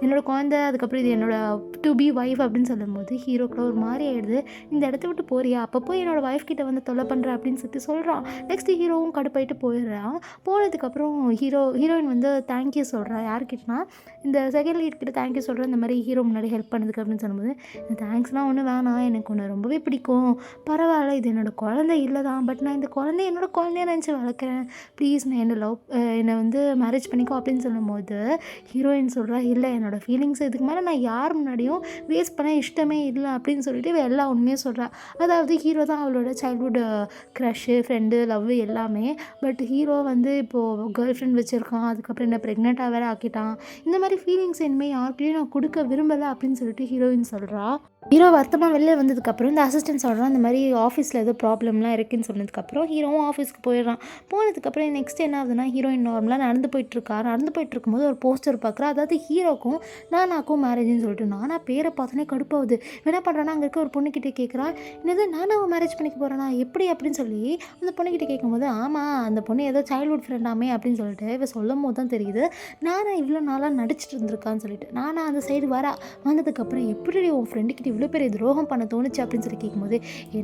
என்னோடய குழந்தை, அதுக்கப்புறம் இது என்னோடய டு பி ஒய்ஃப் அப்படின்னு சொல்லும்போது ஹீரோக்குள்ள ஒரு மாதிரி ஆயிடுது. இந்த இடத்த விட்டு போறியா, அப்போ போய் என்னோடய ஒய்ஃப் கிட்ட வந்து தொல்லை பண்ணுற அப்படின்னு சொல்லிட்டு சொல்கிறான். நெக்ஸ்ட்டு ஹீரோவும் கடுப்பாயிட்டு போயிடுறான். போனதுக்கப்புறம் ஹீரோயின் வந்து தேங்க்யூ சொல்கிறா. யார்கிட்டனா இந்த செகண்ட் லீட் கிட்ட தேங்க்யூ சொல்கிறேன், இந்த மாதிரி ஹீரோ முன்னாடி ஹெல்ப் பண்ணதுக்கு அப்படின்னு சொல்லும்போது இந்த தேங்க்ஸ்லாம் ஒன்றும் வேணாம், எனக்கு ஒன்று ரொம்பவே பிடிக்கும், பரவாயில்ல இது என்னோடய குழந்தை இல்லை தான், பட் நான் இந்த குழந்தைய என்னோடய குழந்தைய நினச்சி வளர்க்குறேன், ப்ளீஸ் நான் என்னை வந்து மேரேஜ் பண்ணிக்கோ அப்படின்னு சொல்லும்போது ஹீரோயின் சொல்கிறா, இல்லை என்னோடய ஃபீலிங்ஸ் இதுக்கு மேலே நான் யார் முன்னாடியும் வேஸ்ட் பண்ண இஷ்டமே இல்லை அப்படின்னு சொல்லிட்டு எல்லா உண்மையும் சொல்கிறா. அதாவது ஹீரோ தான் அவளோட சைல்ட்ஹுட் க்ரஷ்ஷு, ஃப்ரெண்டு, லவ் எல்லாமே. பட் ஹீரோ வந்து இப்போது கேர்ள் ஃப்ரெண்ட் வச்சுருக்கான், அதுக்கப்புறம் என்ன ப்ரெக்னெண்ட்டாக வேறு ஆக்கிட்டான், இந்த மாதிரி ஃபீலிங்ஸ் இனிமேல் யார்கிட்டையும் நான் கொடுக்க விரும்பலை அப்படின்னு சொல்லிட்டு ஹீரோயின் சொல்கிறா. ஹீரோ வருத்தமாக வெளில வந்ததுக்கப்புறம் இந்த அசிஸ்டன்ட் சொல்கிறான், இந்த மாதிரி ஆஃபீஸில் ஏதோ ப்ராப்ளம்லாம் இருக்குதுன்னு சொன்னதுக்கப்புறம் ஹீரோவும் ஆஃபீஸ்க்கு போயிடுறான். போனதுக்கப்புறம் நெக்ஸ்ட் என்ன ஆகுதுன்னா ஹீரோயின் நார்மலாக நடந்து போயிட்டுருக்கும்போது ஒரு போஸ்டர் பார்க்குறா. அதாவது ஹீரோக்கும் நானாக்கும் மேரேஜ்னு சொல்லிட்டு. நானா பேரை பார்த்தோன்னே கடுப்பாகுது. என்ன பண்ணுறான்னா அங்கே இருக்க ஒரு பொண்ணுக்கிட்டே கேட்குறா, என்னது நானாவை மேரேஜ் பண்ணிக்க போகிறேன்னா எப்படி அப்படின்னு சொல்லி அந்த பொண்ணுக்கிட்ட கேட்கும்போது ஆமாம் அந்த பொண்ணு ஏதோ சைல்ட்ஹுட் ஃப்ரெண்டாமே அப்படின்னு சொல்லிட்டு இவ சொல்லும் போது தான் தெரியுது நானா இவ்வளோ நாளாக நடிச்சிட்டு இருந்திருக்கான்னு சொல்லிட்டு. நானா அந்த சைடு வந்ததுக்கப்புறம் எப்படி உன் ஃப்ரெண்டுக்கிட்ட இவ்வளோ பெரிய துரோகம் பண்ண தோணுச்சு அப்படின்னு சொல்லி கேட்கும்போது,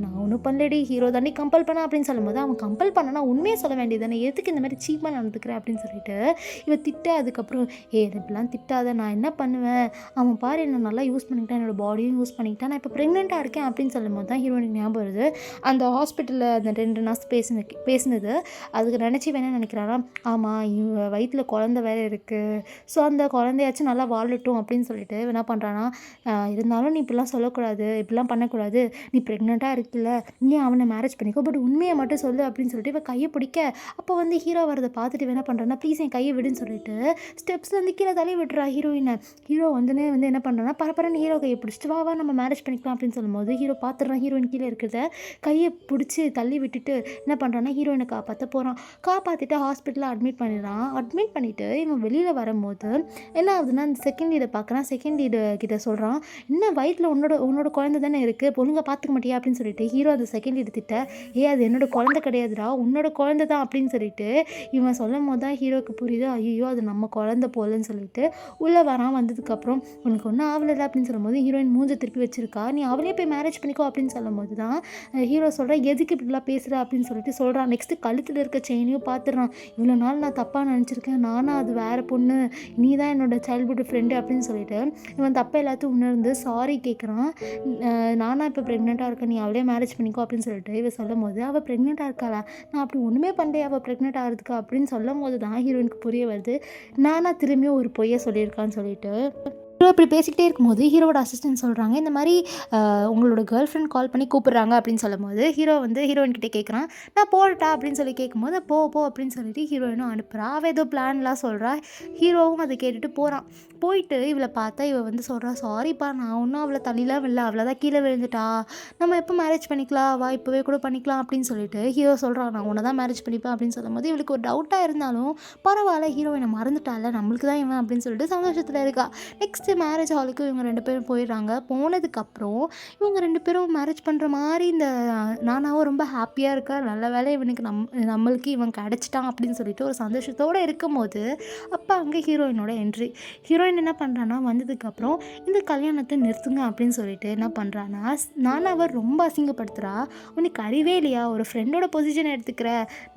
நான் ஒன்றும் பண்ணலடி, ஹீரோ தாண்டி கம்பல் பண்ணா அப்படின்னு சொல்லும்போது, அவன் கம்பல் பண்ணனா உண்மையை சொல்ல வேண்டியது தானே, எதுக்கு இந்த மாதிரி சீப்பாக நடந்துக்கிறேன் அப்படின்னு சொல்லிட்டு திட்ட. அதுக்கப்புறம் இப்படிலாம் திட்டாத, நான் என்ன பண்ணுவேன், அவன் பாரு என்ன நல்லா யூஸ் பண்ணிக்கிட்டான், என்னோட பாடியும் யூஸ் பண்ணிக்கிட்டான், நான் இப்போ ப்ரெக்னெண்ட்டாக இருக்கேன் அப்படின்னு சொல்லும்போது தான் ஹீரோயினுக்கு ஞாபகம் வருது அந்த ஹாஸ்பிட்டலில் அந்த 2 நர்ஸ் பேசினது. அதுக்கு நினச்சி வேணா நினைக்கிறானா, ஆமாம் இவ வயிற்றில் குழந்தை வேறு இருக்குது, ஸோ அந்த குழந்தையாச்சும் நல்லா வாழட்டும் அப்படின்னு சொல்லிட்டு என்ன பண்ணுறான்னா, இருந்தாலும் நீ இப்படிலாம் சொல்லக்கூடாது, இப்படிலாம் பண்ணக்கூடாது, நீ ப்ரெக்னெண்ட்டாக இருக்குல்ல, நீ அவனை மேரேஜ் பண்ணிக்கோ, பட் உண்மையை மட்டும் சொல்லு அப்படின்னு சொல்லிட்டு இவன் கையை பிடிக்க, அப்போ ஹீரோ வரதை பார்த்துட்டு என்ன பண்ணுறான்னா, ப்ளீஸ் என் கையை விடுன்னு சொல்லிட்டு ஸ்டெப்ஸ்லேருந்து கீழே தள்ளி விட்டுறா ஹீரோயினை. ஹீரோ என்ன பண்ணுறான்னா, பரப்பரன்னு ஹீரோ கையை பிடிச்சிட்டு வா நம்ம மேரேஜ் பண்ணிக்கலாம் அப்படின்னு சொல்லும்போது ஹீரோ பார்த்துடுறான் ஹீரோயின் கீழே இருக்கிறத, கையை பிடிச்சி தள்ளி விட்டுட்டு என்ன பண்ணுறான்னா, ஹீரோயினை காப்பாற்ற போகிறான். காப்பாற்றிட்டு ஹாஸ்பிட்டலில் அட்மிட் பண்ணிடுறான். அட்மிட் பண்ணிவிட்டு இவன் வெளியில் வரும்போது என்ன ஆகுதுன்னா, அந்த செகண்ட் லீடை பார்க்குறான். செகண்ட் லீடு கிட்ட சொல்கிறான், என்ன வயிற்றில் உன்னோட குழந்தை தானே இருக்குது, ஒழுங்கா பார்த்துக்க மாட்டியா அப்படின்னு சொல்லிட்டு ஹீரோ அந்த செகண்ட் லீடு திட்ட, அது என்னோட குழந்தை கிடையாதுடா, உன்னோட குழந்தை தான் அப்படின்னு சொல்லிட்டு இவன் சொல்லும் போது தான் ஹீரோக்கு புரியுது, ஐயோ அது நம்ம குழந்தை போலன்னு சொல்லிட்டு உள்ளே வரான். வந்ததுக்கப்புறம் உனக்கு ஒன்றும் ஆகலை அப்படின்னு சொல்லும்போது ஹீரோயின் மூஞ்சை திருப்பி வச்சிருக்கா, நீ அவளே போய் மேரேஜ் பண்ணிக்கோ அப்படின்னு சொல்லும்போது தான் ஹீரோ சொல்கிறான், எதுக்கு இப்படிலாம் பேசுகிற அப்படின்னு சொல்லிட்டு சொல்கிறான். நெக்ஸ்ட்டு கழுத்தில் இருக்க செயினையும் பார்த்துடுறான். இவ்வளோ நாள் நான் தப்பாக நினச்சிருக்கேன், நானா அது வேறு பொண்ணு, நீ தான் என்னோட சைல்ட்ஹுட் ஃப்ரெண்டு அப்படின்னு சொல்லிட்டு இவன் தப்பை எல்லாத்தையும் உணர்ந்து சாரி கேட்குறான். நானா இப்போ ப்ரெக்னெண்ட்டாக இருக்கேன், நீ அவளே மேரேஜ் பண்ணிக்கோ அப்படின்னு சொல்லிட்டு இவன் சொல்லும் போது, அவள் ப்ரெக்னெண்ட்டாக இருக்காளா, நான் அப்படி ஒன்றுமே பண்ணலையே அவள் ப்ரெக்னெண்ட் ஆகிறதுக்கு அப்படின்னு சொல்லும் போது தான் ஹீரோயினுக்கு புரிய வருது, நானா திரும்பியும் ஒரு பொய்யை சொல்லியிருக்கான்னு சொல்லிட்டு. ஹீரோ இப்படி பேசிக்கிட்டே இருக்கும்போது ஹீரோவோட அசிஸ்டன்ட் சொல்கிறாங்க, இந்த மாதிரி உங்களோட கேர்ள் ஃப்ரெண்ட் கால் பண்ணி கூப்பிட்றாங்க அப்படின்னு சொல்லும்போது ஹீரோ ஹீரோயின் கிட்டே கேட்குறான், நான் போகட்டா அப்படின்னு சொல்லி கேட்கும்போது போ அப்படின்னு சொல்லிட்டு ஹீரோயினும் அனுப்புகிறா. அவள் ஏதோ பிளான்லாம் சொல்கிறா. ஹீரோவும் அதை கேட்டுட்டு போகிறான். போயிட்டு இவளை பார்த்தா இவள் சொல்கிறா, சாரிப்பா நான் ஒன்றும் அவளை தள்ளிலாம் விடல, அவளை தான் கீழே விழுந்துட்டா, நம்ம எப்போ மேரேஜ் பண்ணிக்கலாம், வா இப்போவே கூட பண்ணிக்கலாம் அப்படின்னு சொல்லிட்டு ஹீரோ சொல்கிறான், நான் உன்னை தான் மேரேஜ் பண்ணிப்பேன் அப்படின்னு சொல்லும்போது இவளுக்கு ஒரு டவுட்டாக இருந்தாலும் பரவாயில்ல, ஹீரோயினை மறந்துட்டால, நம்மளுக்கு தான் இவன் அப்படின்னு சொல்லிட்டு சந்தோஷத்தில் இருக்கா. நெக்ஸ்ட் மேரேஜ் ஹாலுக்கு இவங்க 2 பேரும் போயிடுறாங்க. போனதுக்கப்புறம் இவங்க 2 பேரும் மேரேஜ் பண்ணுற மாதிரி இந்த நானாவும் ரொம்ப ஹாப்பியாக இருக்கா, நல்ல வேலை இவனுக்கு நம்மளுக்கு இவன் கிடச்சிட்டான் அப்படின்னு சொல்லிட்டு ஒரு சந்தோஷத்தோடு இருக்கும்போது அப்போ அங்கே ஹீரோயினோட என்ட்ரி. ஹீரோயின் என்ன பண்ணுறான்னா, வந்ததுக்கப்புறம் இந்த கல்யாணத்தை நிறுத்துங்க அப்படின்னு சொல்லிட்டு என்ன பண்ணுறான்னா, நானாவை ரொம்ப அசிங்கப்படுத்துகிறா. உனக்கு அறிவே இல்லையா, ஒரு ஃப்ரெண்டோட பொசிஷன் எடுத்துக்கிற,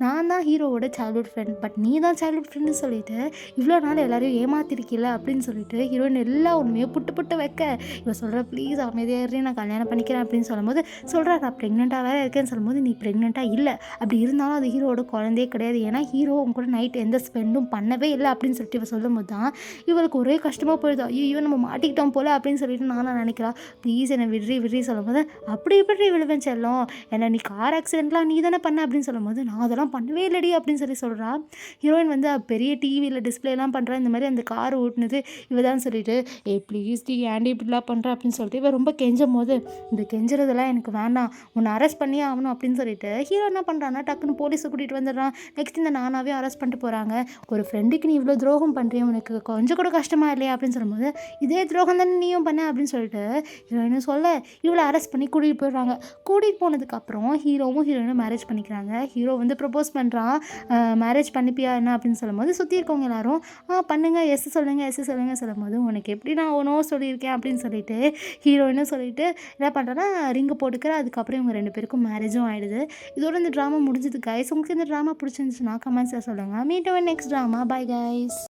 நான் தான் ஹீரோவோட சைல்ட்ஹுட் ஃப்ரெண்ட், பட் நீ தான் சைல்ட்ஹுட் ஃப்ரெண்டுன்னு சொல்லிட்டு இவ்வளோ நாள் எல்லாரையும் ஏமாத்திருக்கீல அப்படின்னு சொல்லிட்டு ஹீரோயின் எல்லா உண்மையை புட்டு வைக்க இவன் சொல்கிற, ப்ளீஸ் அமைதியாக இரு, நான் கல்யாணம் பண்ணிக்கிறேன் அப்படின்னு சொல்லும்போது சொல்கிறா, நான் ப்ரெக்னெண்ட்டாக வேறு இருக்கேன்னு சொல்லும்போது, நீ ப்ரெக்னெண்ட்டாக இல்லை, அப்படி இருந்தாலும் அது ஹீரோவோட குழந்தையே கிடையாது, ஏன்னா ஹீரோ உங்க கூட நைட் எந்த ஸ்பெண்டும் பண்ணவே இல்லை அப்படின்னு சொல்லிட்டு இவன் சொல்லும்போது தான் இவளுக்கு ஒரே கஷ்டமாக போயிடுது. ஐயோ நம்ம மாட்டிக்கிட்டோம் போல அப்படின்னு சொல்லிட்டு நானும் நினைக்கிறா, ப்ளீஸ் என்னை விட்றி சொல்லும்போது, அப்படி இப்படி விழுவேன் செல்லம், ஏன்னா நீ கார் ஆக்சிடென்ட்லாம் நீ தானே பண்ண அப்படின்னு சொல்லும்போது, நான் அதெல்லாம் பண்ணவே இல்லடி அப்படின்னு சொல்கிறா. ஹீரோயின் பெரிய டிவியில் டிஸ்பிளேலாம் பண்ணுறா, இந்த மாதிரி அந்த கார் ஓட்டுனது இவ தான் சொல்லிட்டு, ப்ளீஸ் டி ஏன்டி இப்படிலாம் பண்ணுற அப்படின்னு சொல்லிட்டு இவன் ரொம்ப கெஞ்சும் போது, இந்த கெஞ்சுறதெல்லாம் எனக்கு வேண்டாம், உன்னை அரெஸ்ட் பண்ணியே ஆகணும் அப்படின்னு சொல்லிட்டு ஹீரோ என்ன பண்ணுறான்னா, டக்குன்னு போலீஸை கூட்டிகிட்டு வந்துடுறான். நெக்ஸ்ட் இந்த நானாவே அரெஸ்ட் பண்ணிட்டு போகிறாங்க. ஒரு ஃப்ரெண்டுக்கு நீ இவ்வளோ துரோகம் பண்ணுறிய, உனக்கு கொஞ்சம் கூட கஷ்டமாக இல்லையா அப்படின்னு சொல்லும்போது, இதே துரோகம் தானே நீயும் பண்ண அப்படின்னு சொல்லிட்டு ஹீரோயினும் சொல்ல இவளை அரெஸ்ட் பண்ணி கூட்டிகிட்டு போயிடுறாங்க. கூட்டிகிட்டு போனதுக்கப்புறம் ஹீரோவும் ஹீரோயினும் மேரேஜ் பண்ணிக்கிறாங்க. ஹீரோ ப்ரப்போஸ் பண்ணுறான், மேரேஜ் பண்ணிப்பியா என்ன அப்படின்னு சொல்லும்போது சுற்றி இருக்கவங்க எல்லாரும் பண்ணுங்க எஸ் சொல்லுங்க சொல்லும்போது, உனக்கு எப்படி நான் நோ சொல்லியிருக்கேன் அப்படின்னு சொல்லிட்டு ஹீரோயினும் சொல்லிட்டு என்ன பண்ணுறேன்னா ரிங்கு போட்டுக்கிற. அதுக்கப்புறம் இவங்க 2 பேருக்கும் மேரேஜும் ஆகிடுது. இதோட இந்த ட்ராமா முடிஞ்சது கைஸ். உங்களுக்கு இந்த ட்ராமா பிடிச்சிருந்துச்சுன்னா கமெண்ட்ஸில் சொல்லுங்கள். Meet next drama. Bye guys.